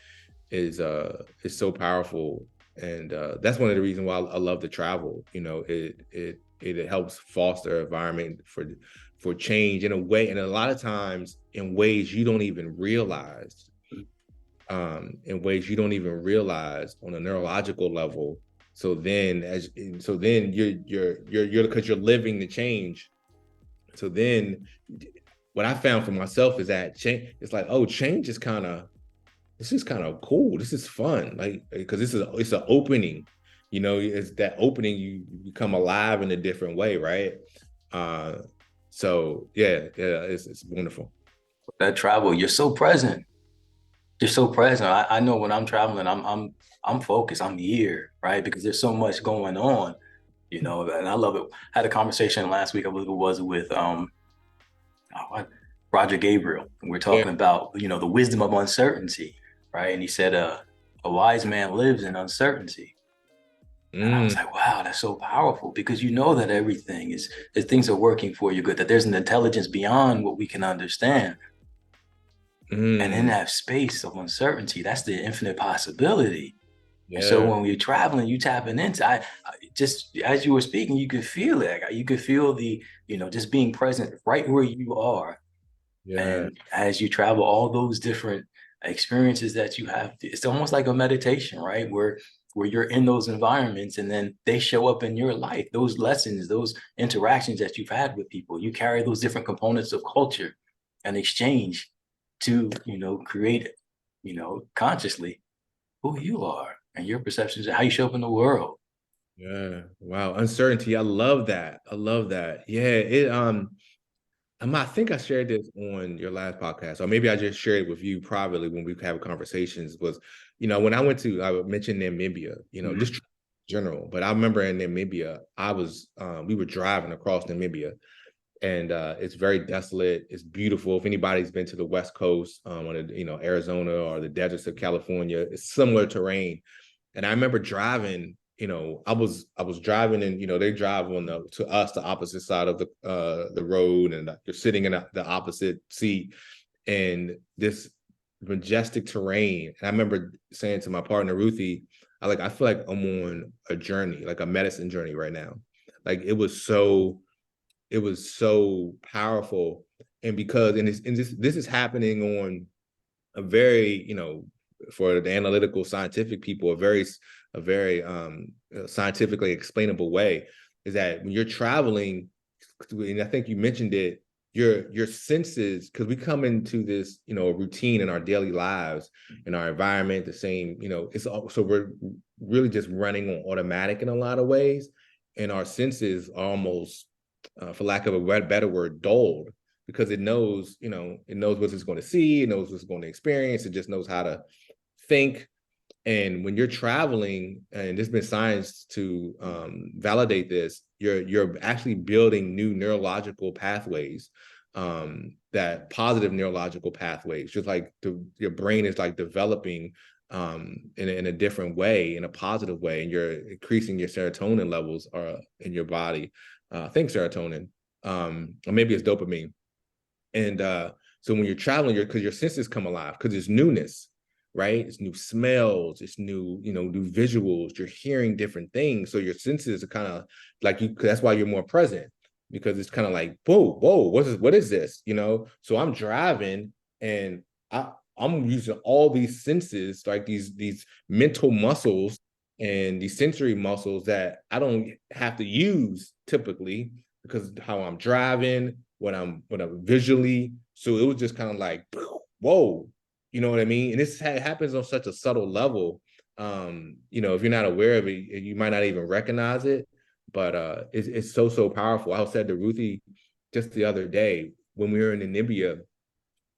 is so powerful. And that's one of the reasons why I love to travel. You know, it helps foster an environment for change in a way, and a lot of times in ways you don't even realize, in ways you don't even realize on a neurological level. So then you're because you're living the change. So then what I found for myself is that change, it's like, oh, change is kind of, this is kind of cool. This is fun. Like, because it's an opening, you know, it's that opening, you become alive in a different way, right? So yeah, it's wonderful. That travel, you're so present. You're so present. I know when I'm traveling, I'm focused. I'm here, right? Because there's so much going on, you know, and I love it. I had a conversation last week, I believe it was with Roger Gabriel. And we're Yeah. talking about, you know, the wisdom of uncertainty, right? And he said, a wise man lives in uncertainty. And I was Mm, like, wow, that's so powerful because you know that everything is that things are working for you good, that there's an intelligence beyond what we can understand. And in mm, that space of uncertainty, that's the infinite possibility. And so yeah, when we're traveling, you tapping into, I just as you were speaking, you could feel it. You could feel the, you know, just being present right where you are. yeah, And as you travel, all those different experiences that you have, it's almost like a meditation, right? Where you're in those environments and then they show up in your life, those lessons, those interactions that you've had with people. You carry those different components of culture and exchange to, you know, create, you know, consciously who you are and your perceptions of how you show up in the world. yeah. Wow, uncertainty. I love that. I love that. Yeah, I think I shared this on your last podcast, or maybe I just shared it with you privately when we have conversations. Was, you know, when I went to, I mentioned Namibia, you know, Mhm. just general, but I remember in Namibia, we were driving across Namibia, and it's very desolate. It's beautiful. If anybody's been to the West Coast, or you know, Arizona or the deserts of California, it's similar terrain. And I remember driving, you know, I was driving, and you know, they drive on to us the opposite side of the road, and you're sitting in the opposite seat, and this majestic terrain. And I remember saying to my partner Ruthie, I feel like I'm on a journey, like a medicine journey right now. Like it was so powerful. And because this is happening on a very, you know, for the analytical scientific people, a very scientifically explainable way, is that when you're traveling, and I think you mentioned it, your senses, because we come into this, you know, routine in our daily lives, in our environment, the same, you know, so we're really just running on automatic in a lot of ways, and our senses are almost, for lack of a better word, dulled, because it knows, you know, it knows what it's going to see, it knows what it's going to experience, it just knows how to think. And when you're traveling, and there's been science to validate this, you're actually building new neurological pathways, that positive neurological pathways, just like your brain is like developing in a different way, in a positive way, and you're increasing your serotonin levels in your body. I think serotonin, or maybe it's dopamine. And so when you're traveling, because your senses come alive, because it's newness, right? It's new smells, it's new, you know, new visuals. You're hearing different things, so your senses are kind of like you. That's why you're more present, because it's kind of like, whoa, what is this? You know. So I'm driving, and I'm using all these senses, like these mental muscles and these sensory muscles that I don't have to use typically, because how I'm driving, what I'm visually. So it was just kind of like, whoa, you know what I mean? And this happens on such a subtle level. You know, if you're not aware of it, you might not even recognize it. But it's so powerful. I said to Ruthie just the other day when we were in Namibia,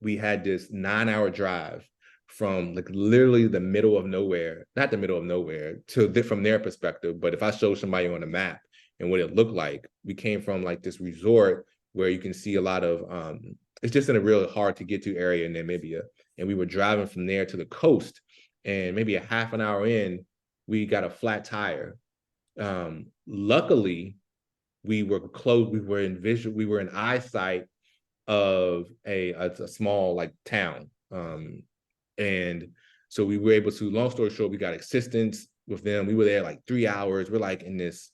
we had this 9-hour drive from like literally the middle of nowhere, not the middle of nowhere, from their perspective. But if I show somebody on a map and what it looked like, we came from like this resort where you can see a lot of it's just in a real hard to get to area in Namibia. And we were driving from there to the coast, and maybe a half an hour in, we got a flat tire. Luckily, we were close, we were in eyesight of a small like town. And so we were able to, long story short, we got assistance with them. We were there like 3 hours. We're like in this.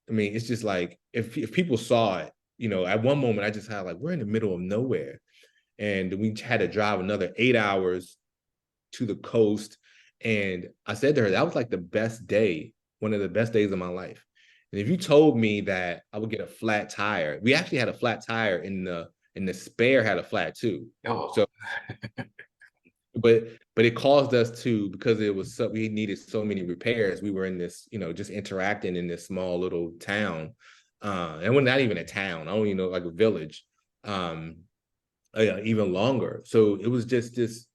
I mean, it's just like if people saw it, you know, at one moment I just had like we're in the middle of nowhere, and we had to drive another 8 hours to the coast. And I said to her, that was like the best day, one of the best days of my life. And if you told me that I would get a flat tire, we actually had a flat tire in the spare had a flat too. Oh, So, but it caused us to, because it was so, we needed so many repairs. We were in this, you know, just interacting in this small little town. And we're not even a town. I don't even know, like a village. Even longer. So it was just this,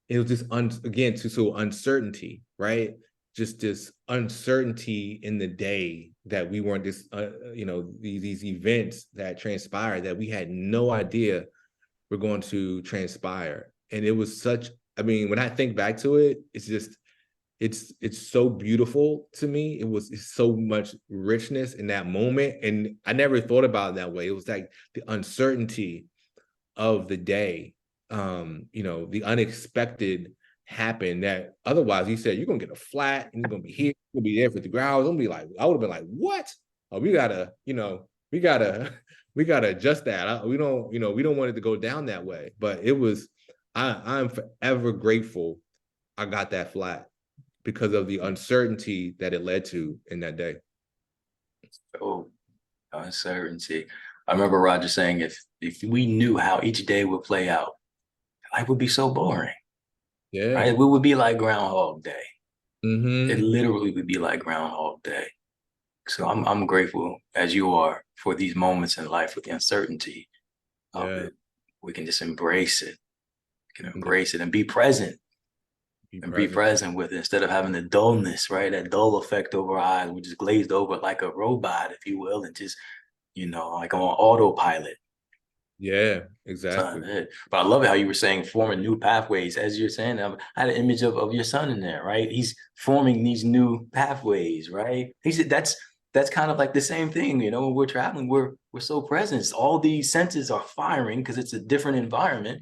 it was just again to so uncertainty, right? Just this uncertainty in the day that we weren't this, you know, these events that transpired that we had no idea were going to transpire. And it was such, I mean, when I think back to it, it's just, it's so beautiful to me. It's so much richness in that moment. And I never thought about it that way. It was like the uncertainty of the day, you know, the unexpected happened that otherwise you said you're gonna get a flat and you're gonna be here, you're gonna be there for 3 hours. I'm gonna be like, I would have been like, what? Oh, we gotta, you know, we gotta, we gotta adjust that. We don't, you know, we don't want it to go down that way. But it was, I'm forever grateful I got that flat because of the uncertainty that it led to in that day. oh, uncertainty. I remember Roger saying if we knew how each day would play out, life would be so boring, Yeah. right? It would be like Groundhog Day. It Mm-hmm. literally would be like Groundhog Day. So I'm grateful as you are for these moments in life with the uncertainty of Yeah. it. We can just embrace it. We can And just embrace it and be present be and be present. present with it instead of having the dullness, right? That dull effect over our eyes. We just glazed over like a robot, if you will, and just, like on autopilot. Yeah, Son, exactly. but I love it how you were saying forming new pathways. As you're saying, I had an image of your son in there, right? He's forming these new pathways, right? He said that's kind of like the same thing, when we're traveling, we're so present. All these senses are firing because it's a different environment,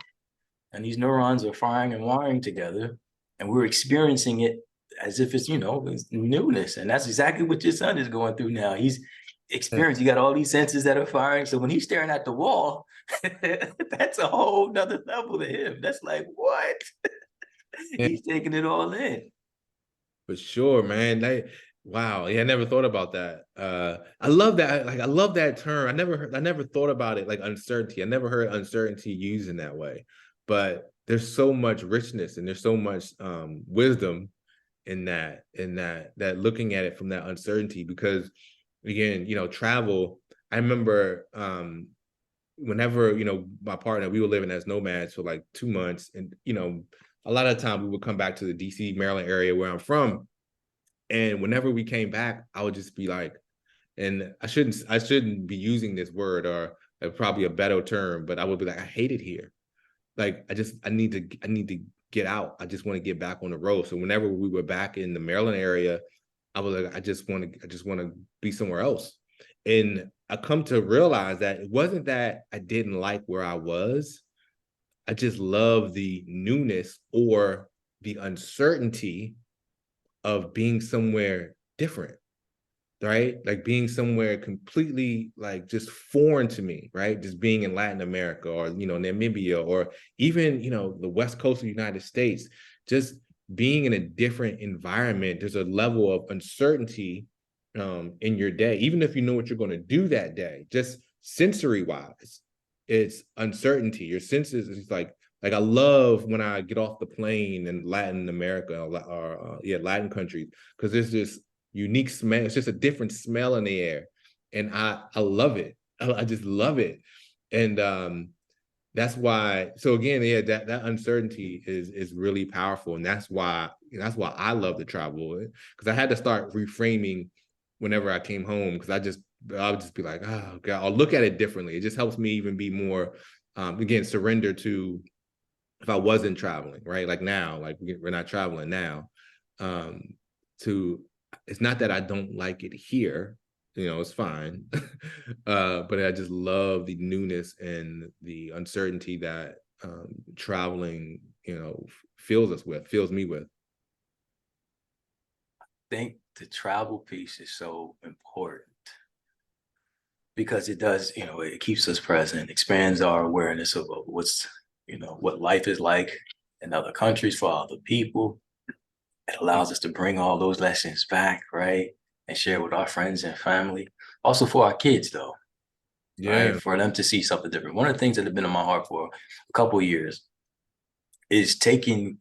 and these neurons are firing and wiring together, and we're experiencing it as if it's newness. And that's exactly what your son is going through now. He's experienced, you got all these senses that are firing. So when he's staring at the wall, that's a whole nother level to him. That's like, what? Yeah, He's taking it all in. for sure, man. Wow, yeah, I never thought about that. I love that. Like, I love that term. I never thought about it like uncertainty. I never heard uncertainty used in that way. But there's so much richness and there's so much wisdom in that looking at it from that uncertainty. Because again, travel. I remember whenever my partner, we were living as nomads for like 2 months, and a lot of the time we would come back to the DC, Maryland area where I'm from. And whenever we came back, I would just be like, and I shouldn't be using this word, or probably a better term, but I would be like, I hate it here. Like I need to get out. I just want to get back on the road. So whenever we were back in the Maryland area, I was like, I just want to be somewhere else. And I come to realize that it wasn't that I didn't like where I was. I just love the newness or the uncertainty of being somewhere different, right? Like being somewhere completely like just foreign to me, right? Just being in Latin America or Namibia, or even the West Coast of the United States, just being in a different environment. There's a level of uncertainty in your day, even if you know what you're going to do that day, just sensory wise. It's uncertainty. Your senses is like I love when I get off the plane in Latin America or Latin countries, because there's this unique smell. It's just a different smell in the air, and I love it. I just love it, and that's why. So again, yeah, that uncertainty is really powerful, and that's why I love to travel, because I had to start reframing whenever I came home, because I would just be like, oh God, I'll look at it differently. It just helps me even be more again surrender to if I wasn't traveling, right? Like now, like we're not traveling now. Um, to It's not that I don't like it here, it's fine. But I just love the newness and the uncertainty that traveling, fills me with. Thank the travel piece is so important because it does, it keeps us present, expands our awareness of what's, what life is like in other countries for other people. It allows us to bring all those lessons back, right? And share with our friends and family. Also for our kids, though, right? Yeah. For them to see something different. One of the things that have been in my heart for a couple of years is taking,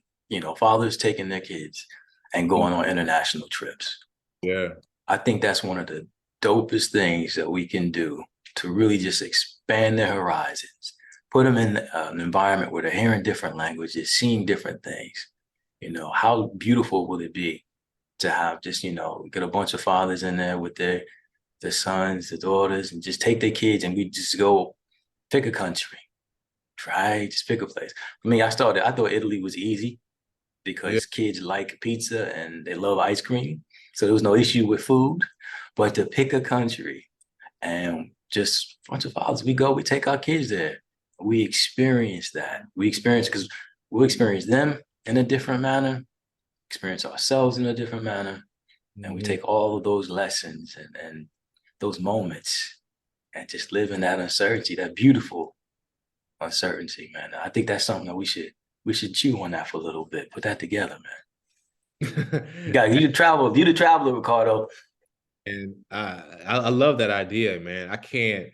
fathers taking their kids and going on international trips. Yeah. I think that's one of the dopest things that we can do to really just expand their horizons, put them in an environment where they're hearing different languages, seeing different things. How beautiful would it be to have just, get a bunch of fathers in there with their sons, their daughters, and just take their kids and we just go pick a country, try, just pick a place. For me, I thought Italy was easy Yeah. because kids like pizza and they love ice cream. So there was no issue with food. But to pick a country and just a bunch of fathers, we take our kids there. We experience that. Because we'll experience them in a different manner, experience ourselves in a different manner. And we take all of those lessons and those moments and just live in that uncertainty, that beautiful uncertainty, man. I think that's something that we should chew on that for a little bit. Put that together, man. You the traveler, Ricardo. And I love that idea, man. I can't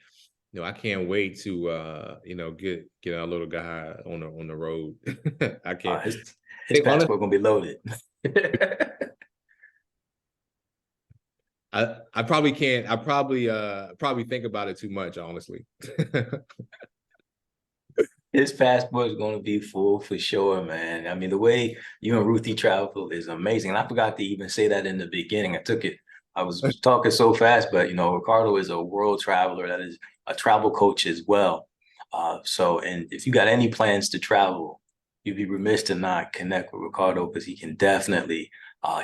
wait to get our little guy on the road. I can't. His Hey, honestly, passport gonna be loaded. I probably can't. I probably think about it too much, honestly. His passport is going to be full for sure, man. I mean, the way you and Ruthie travel is amazing. And I forgot to even say that in the beginning. I was talking so fast, but Ricardo is a world traveler that is a travel coach as well. And if you got any plans to travel, you'd be remiss to not connect with Ricardo because he can definitely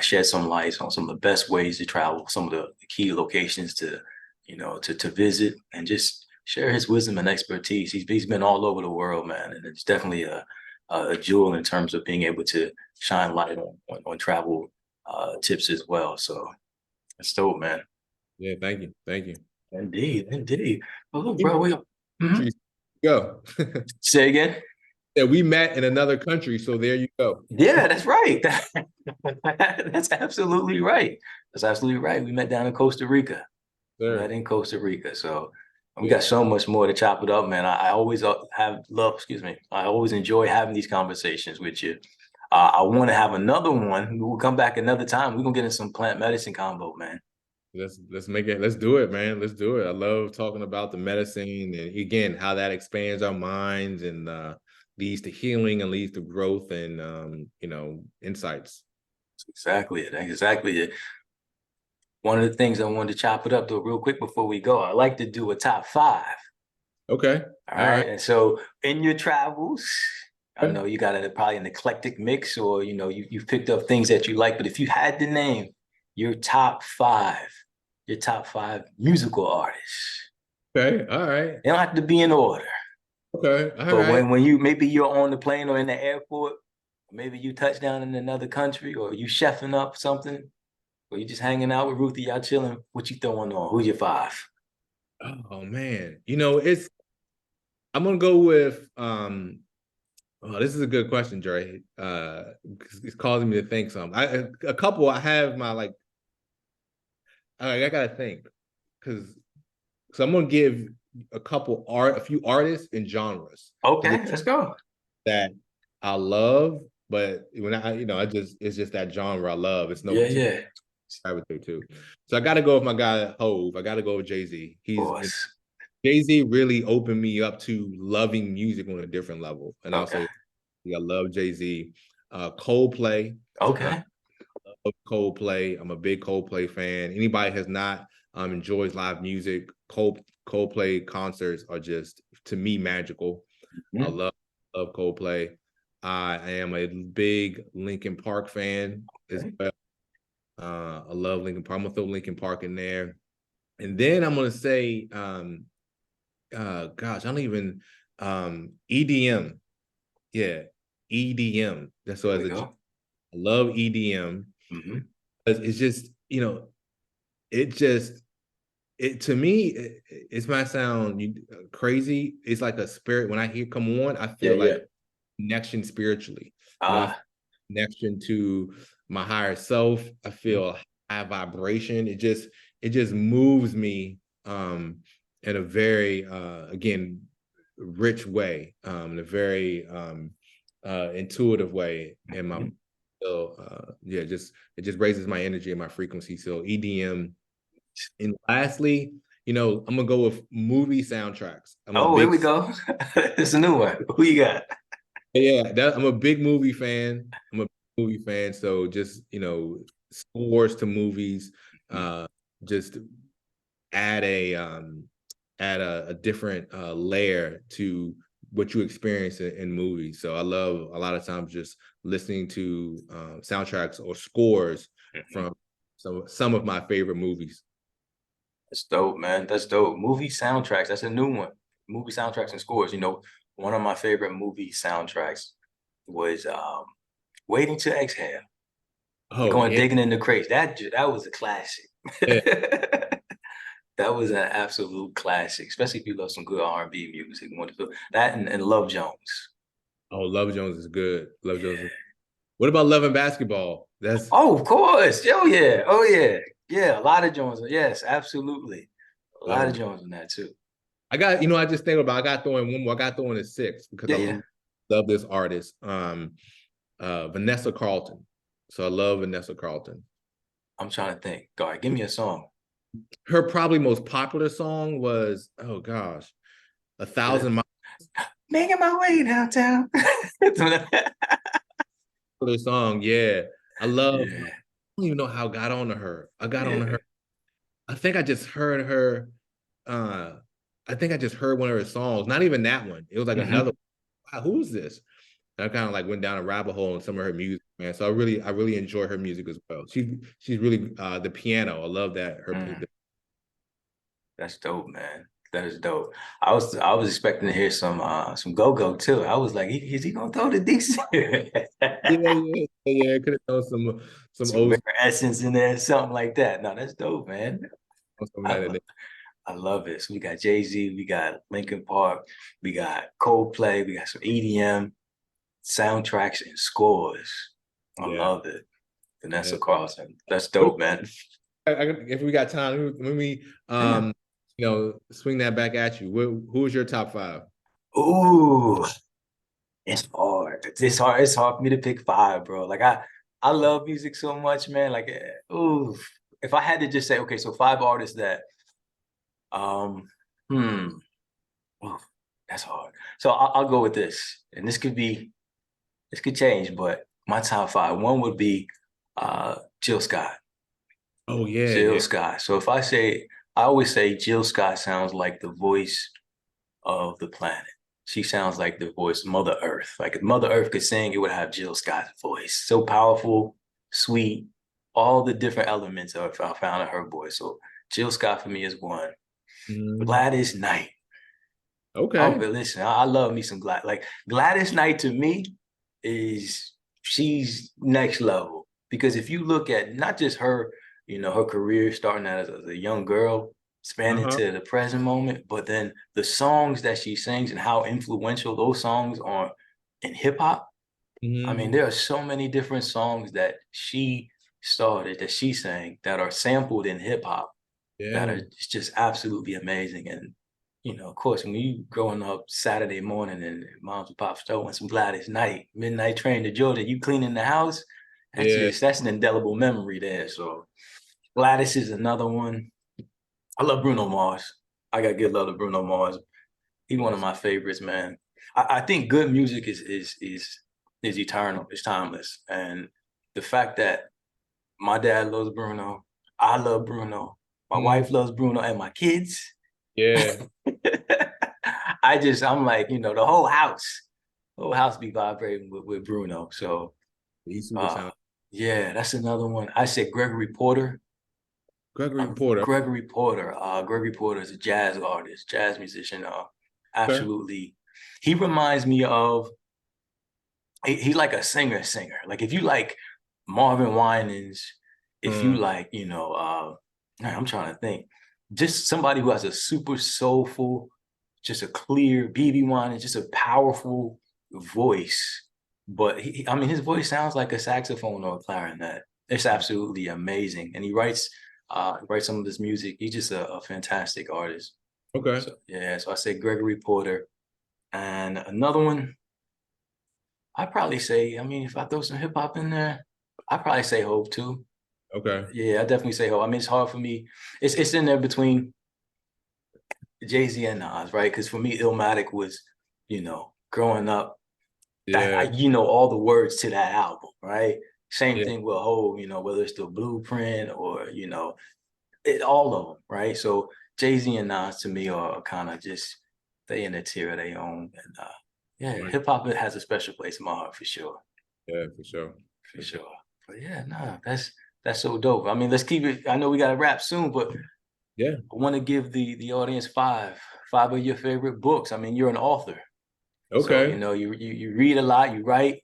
shed some light on some of the best ways to travel, some of the key locations to visit, and just share his wisdom and expertise. He's been all over the world, man, and it's definitely a jewel in terms of being able to shine light on travel tips as well. So it's dope, man. Yeah, thank you. Indeed, indeed. Well, look, We bro, countries go. say again. Yeah, we met in another country, so there you go. Yeah, that's right. That's absolutely right. That's absolutely right. We met down in Costa Rica. Sir. Met in Costa Rica. So we Yeah. got so much more to chop it up, man. I always excuse me. I always enjoy having these conversations with you. I want to have another one. We'll come back another time. We're gonna get in some plant medicine combo, man. Let's make it. Let's do it, man. Let's do it. I love talking about the medicine and again how that expands our minds and leads to healing and leads to growth and insights. That's exactly it. That's exactly it. One of the things I wanted to chop it up though, real quick before we go, I like to do a top five. Okay. All All right. right. And so in your travels, I know you got probably an eclectic mix, or you've picked up things that you like. But if you had to name your top five, your top five musical artists, Okay. All right. they don't have to be in order. Okay. All But right. when maybe you're on the plane or in the airport, maybe you touch down in another country, or you chefing up something, or you just hanging out with Ruthie, y'all chilling. What you throwing on? Who's your five? Oh man. I'm gonna go with oh, this is a good question, Dre. It's causing me to think some. A couple I have my like I gotta think because I'm gonna give a few artists and genres Okay, let's go. that I love, but when it's just that genre I love. It's no Yeah, particular yeah. gravitate to. So I got to go with my guy Hove. I got to go with Jay-Z. Of course. Jay-Z really opened me up to loving music on a different level, and I'll Okay. say yeah, I love Jay-Z. Coldplay. Uh, Okay. love Coldplay. I'm a big Coldplay fan. Anybody has not enjoys live music, Coldplay concerts are just to me magical. I Mhm. love Coldplay. I am a big Linkin Park fan as Okay. well. I love Linkin Park. I'm gonna throw Linkin Park in there, and then I'm gonna say, gosh, I don't even EDM. Yeah, EDM. That's what There as we a go. I love EDM. Hmm. It's just you know, it just it to me, it might sound crazy. It's like a spirit. When I hear come on, I Yeah, feel yeah. like connection spiritually. You know, I feel Ah, connection to my higher self. I mm, feel high vibration. It just moves me in a very again rich way, in a very intuitive way in my mhm. so yeah, just it just raises my energy and my frequency. So EDM. And lastly, I'm gonna go with movie soundtracks. I'm a Oh, here big we go. It's a new one. Who you got? yeah, I'm a big movie fan. I'm a big movie fan. So just scores to movies, Mhm. uh, just add a different layer to what you experience in movies. So I love a lot of times just listening to soundtracks or scores Mhm. from some of my favorite movies. That's dope, man. That's dope. Movie soundtracks. That's a new one. Movie soundtracks and scores. One of my favorite movie soundtracks was Waiting to Exhale. We're Oh going yeah, digging in the crates. That was a classic. yeah. That was an absolute classic, especially if you love some good R&B music. Wonderful. That and Love Jones. Oh, Love Jones is good. Love Yeah. Jones. What about Love and Basketball? That's Oh, of course. Oh yeah. Oh yeah. Yeah. A lot of Jones. Yes, absolutely. A Love lot of and Jones on that too. I just think about I got throwing one more. I got throwing a six because Yeah, I yeah. love this artist, Vanessa Carlton. So I love Vanessa Carlton. I'm trying to think. Go ahead, give me a song. Her probably most popular song was, oh gosh, A Was it Thousand Miles. Making My Way Downtown? Popular song, yeah. I Yeah, don't even know how I got on to her. I got on to yeah. her. I think I just heard her. Uh, I think I just heard one of her songs. Not even that one. It was like another. Hmm. Wow, who's this? And I kind of like went down a rabbit hole in some of her music, man. So I really enjoy her music as well. She's really the piano. I love that Mm, that's dope, man. That is dope. I was expecting to hear some go-go too. I was like, is he gonna throw the decent yeah. Could have done some some old rare essence in there, something like that? No, that's dope, man. something I, like lo- that. I love it. So we got Jay-Z, we got Linkin Park, we got Coldplay, we got some EDM soundtracks and scores. I Yeah, love it. yeah. Vanessa Carlton. That's What, dope, man. if we got time, let me Yeah. swing that back at you. Who's your top five? Ooh, it's hard. It's hard. It's hard for me to pick five, bro. Like I love music so much, man. Like, ooh, if I had to just say, okay, so five artists that, um, hmm, ooh, that's hard. So I'll go with this, and this could change, but my top five, one would be, Jill Scott. Oh yeah, Jill yeah. Scott. So if I say, I always say Jill Scott sounds like the voice of the planet. She sounds like the voice of Mother Earth. Like if Mother Earth could sing, it would have Jill Scott's voice. So powerful, sweet, all the different elements I found in her voice. So Jill Scott for me is one. Mhm. Gladys Knight. Oh, Okay. but listen, I love me some Gladys. Like Gladys Knight to me is she's next level because if you look at not just her, her career starting out as a young girl, spanning Uh-huh. to the present moment, but then the songs that she sings and how influential those songs are in hip hop. I mean, Mhm. there are so many different songs that she started that she sang that are sampled in hip hop that Yeah. are just absolutely amazing. And of course, when you growing up Saturday morning and mom's and pops throwing some Gladys Knight, midnight train to Georgia, you cleaning the house, Yeah. that's an indelible memory there. So Gladys is another one. I love Bruno Mars. I got good love to Bruno Mars. He's one of Yes. my favorites, man. I think good music is eternal, it's timeless. And the fact that my dad loves Bruno, I love Bruno, my wife Mhm. loves Bruno, and my kids. Yeah. I'm like, the whole house be vibrating with Bruno. So, He's super uh, talented. yeah, that's another one. I said Gregory Porter. Gregory Porter. Gregory Porter is a jazz artist, jazz musician. Okay. Absolutely, he reminds me of he's like a singer. Like if you like Marvin Winans, if you like, you know, I'm trying to think, just somebody who has a super soulful, just a clear BB one, and just a powerful voice. But I mean, his voice sounds like a saxophone or a clarinet. It's absolutely amazing, and he writes some of this music. He's just a fantastic artist. Okay. So, yeah, so I say Gregory Porter, and another one. I'd probably say, I mean, if I throw some hip hop in there, I'd probably say Hove too. Okay. Yeah, I definitely say Hove. I mean, it's hard for me. It's in there between Jay-Z and Nas, right? Because for me, Illmatic was, you know, growing up, that Yeah. you know all the words to that album, right? Same Yeah. thing with Hove, you know, whether it's the Blueprint or you know, all of them, right? So Jay-Z and Nas to me are kind of just they in a tier of their own, and yeah, Right. hip hop has a special place in my heart for sure. Yeah, for sure. For sure. But yeah, nah, that's so dope. I mean, let's keep it. I know we got to wrap soon, but Yeah. I want to give the audience five of your favorite books. I mean, you're an author, so you Okay. know you read a lot, you write.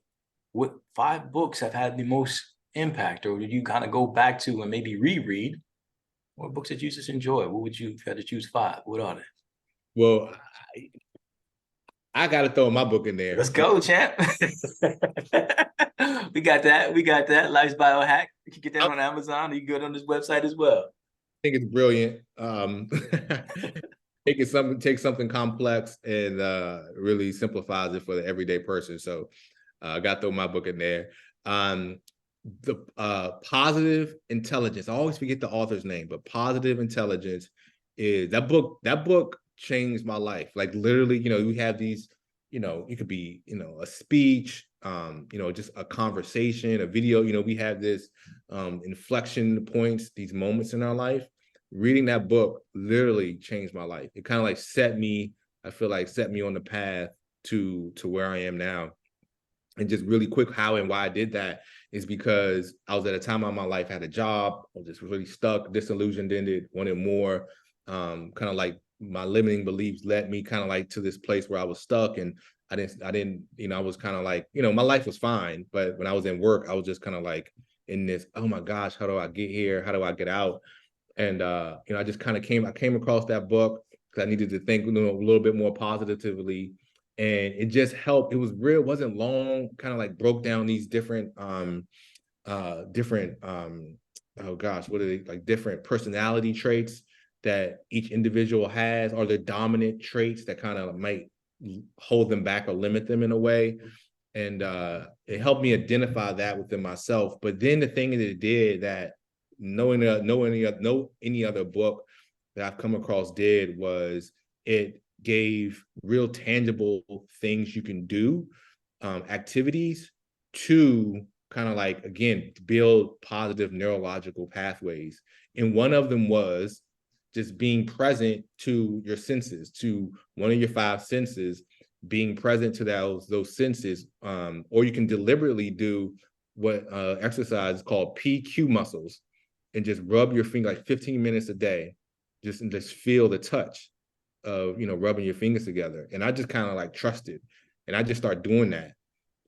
What five books have had the most impact, or did you kind of go back to and maybe reread? What books did you just enjoy? What would you, if you had to choose five? What are they? Well, I got to throw my book in there. Let's go, champ. We got that. We got that. Life's Biohack. You can get that I on Amazon. You good on this website as well. think it's brilliant. Take something complex and really simplifies it for the everyday person. So I got to throw my book in there. The Positive Intelligence. I always forget the author's name, but Positive Intelligence is that book. That book changed my life. Like literally, you know, you have these, you know, it could be, you know, a speech, you know, just a conversation, a video. You know, we have this inflection points, these moments in our life. Reading that book literally changed my life. It kind of like I feel like set me on the path to where I am now. And just really quick, how and why I did that is because I was at a time in my life, I had a job, I was just really stuck, disillusioned, ended, wanted more. Kind of like my limiting beliefs led me kind of like to this place where I was stuck, and I didn't, you know, I was kind of like, you know, my life was fine, but when I was in work, I was just kind of like in this, oh my gosh, how do I get here? How do I get out? And you know, I came across that book because I needed to think, you know, a little bit more positively, and it just helped. It was real, it wasn't long, kind of like broke down these different oh gosh, what are they, like different personality traits that each individual has, or their dominant traits that kind of might hold them back or limit them in a way. And it helped me identify that within myself. But then the thing that it did that no any other book that I've come across did was it gave real tangible things you can do, activities to kind of like, again, build positive neurological pathways. And one of them was just being present to your senses, to one of your five senses, being present to those senses. Or you can deliberately do what exercise is called PQ muscles, and just rub your finger like 15 minutes a day, and just feel the touch of, you know, rubbing your fingers together. And I just kind of like trusted, and I just started doing that.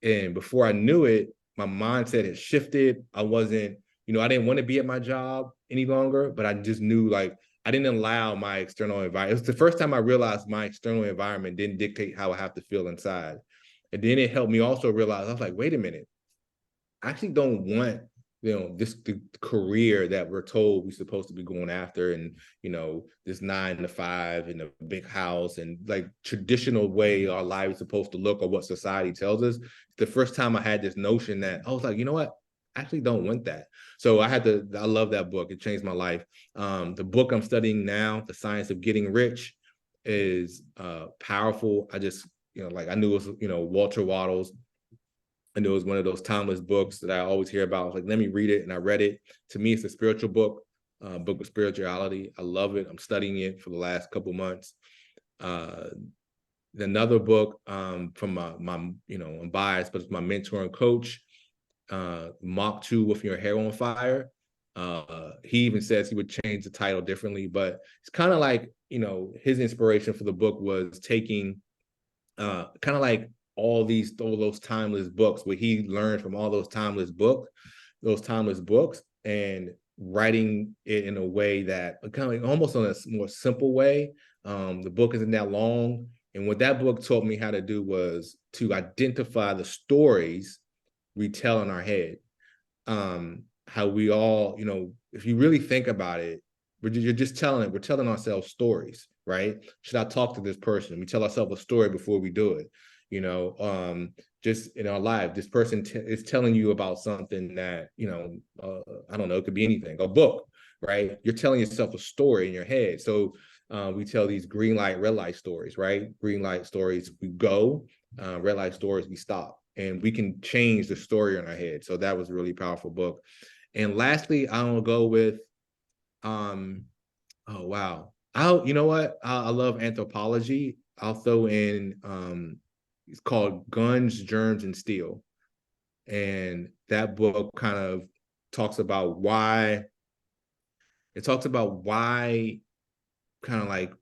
And before I knew it, my mindset had shifted. I wasn't, you know, I didn't want to be at my job any longer, but I just knew like I didn't allow my external environment. It was the first time I realized my external environment didn't dictate how I have to feel inside. And then it helped me also realize, I was like, wait a minute, I actually don't want, you know, the career that we're told we're supposed to be going after, and, you know, this 9 to 5 in a big house and like traditional way our life is supposed to look, or what society tells us. The first time I had this notion that I was like, you know what, I actually don't want that. So I love that book. It changed my life. The book I'm studying now, The Science of Getting Rich, is powerful. I just, you know, like I knew it was, you know, Walter Waddles. I knew it was one of those timeless books that I always hear about. I was like, let me read it. And I read it. To me, it's a spiritual book, book of spirituality. I love it. I'm studying it for the last couple months. Another book from my, you know, I'm biased, but it's my mentor and coach, Mach 2 with Your Hair on Fire. He even says he would change the title differently, but it's kind of like, you know, his inspiration for the book was taking kind of like all those timeless books, where he learned from all those timeless books, and writing it in a way that kind of like almost on a more simple way. The book isn't that long. And what that book taught me how to do was to identify the stories we tell in our head. How we all, you know, if you really think about it, you're just telling it, we're telling ourselves stories, right? Should I talk to this person? We tell ourselves a story before we do it. You know, just in our life, this person is telling you about something that, you know, I don't know, it could be anything, a book, right? You're telling yourself a story in your head. So we tell these green light, red light stories, right? Green light stories, we go, red light stories, we stop. And we can change the story in our head. So that was a really powerful book. And lastly, I'll go with, oh wow, you know what? I love anthropology. I'll throw in, it's called Guns, Germs, and Steel, and that book kind of talks about why. It talks about why, kind of like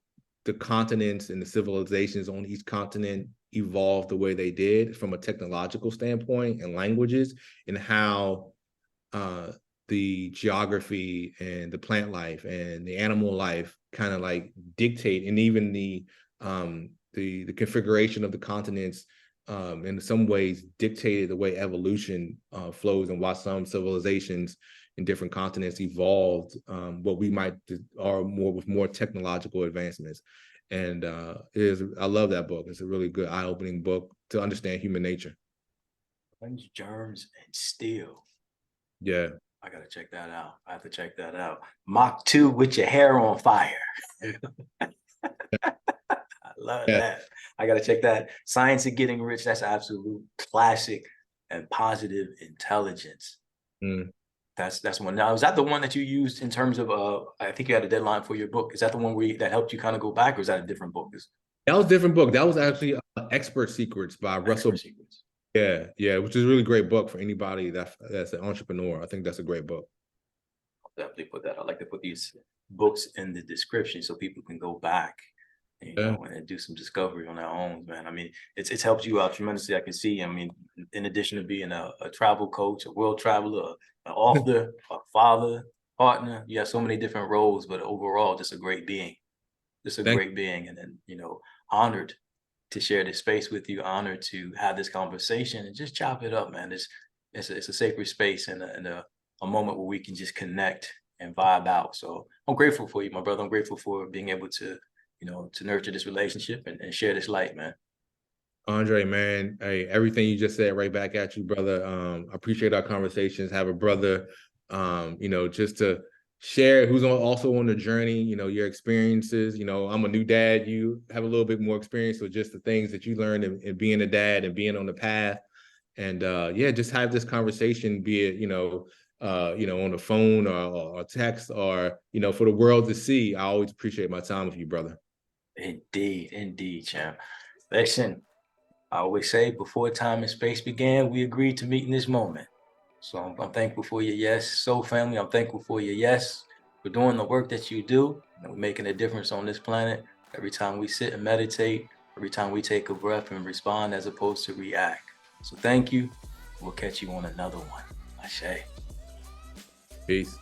the continents and the civilizations on each continent evolved the way they did from a technological standpoint and languages, and how uh, the geography and the plant life and the animal life kind of like dictate, and even the configuration of the continents in some ways dictated the way evolution flows, and why some civilizations in different continents evolved what we might are more with more technological advancements. And I love that book. It's a really good eye-opening book to understand human nature. Guns, Germs, and Steel. Yeah. I gotta check that out. I have to check that out. Mach 2 with your hair on fire. I love that. I gotta check that. Science of Getting Rich. That's absolute classic and positive intelligence. Mm. That's one. Now, is that the one that you used in terms of I think you had a deadline for your book? Is that the one that helped you kind of go back, or is that a different book? That was a different book. That was actually Expert Secrets by Russell. Secrets. Yeah, which is a really great book for anybody that's an entrepreneur. I think that's a great book. I'll definitely put that. I like to put these books in the description so people can go back, you know, and do some discovery on their own, man. I mean, it's helped you out tremendously. I can see. I mean, in addition to being a travel coach, a world traveler, an author, a father, partner, you have so many different roles, but overall, just a great being, great being, and then, you know, honored to share this space with you, honored to have this conversation and just chop it up, man. It's a sacred space and a moment where we can just connect and vibe out. So I'm grateful for you, my brother. I'm grateful for being able to, you know, to nurture this relationship and share this light, man. Andre, man, hey, everything you just said right back at you, brother. I appreciate our conversations. Have a brother, you know, just to share who's also on the journey, you know, your experiences. You know, I'm a new dad. You have a little bit more experience with just the things that you learned in being a dad and being on the path. And yeah, just have this conversation, be it, you know, on the phone or text, or, you know, for the world to see. I always appreciate my time with you, brother. Indeed, indeed, champ. Listen, I always say before time and space began, we agreed to meet in this moment. So I'm thankful for your yes. Soul family, I'm thankful for your yes, for doing the work that you do. And we're making a difference on this planet. Every time we sit and meditate, every time we take a breath and respond as opposed to react. So thank you. We'll catch you on another one. Ashe. Peace.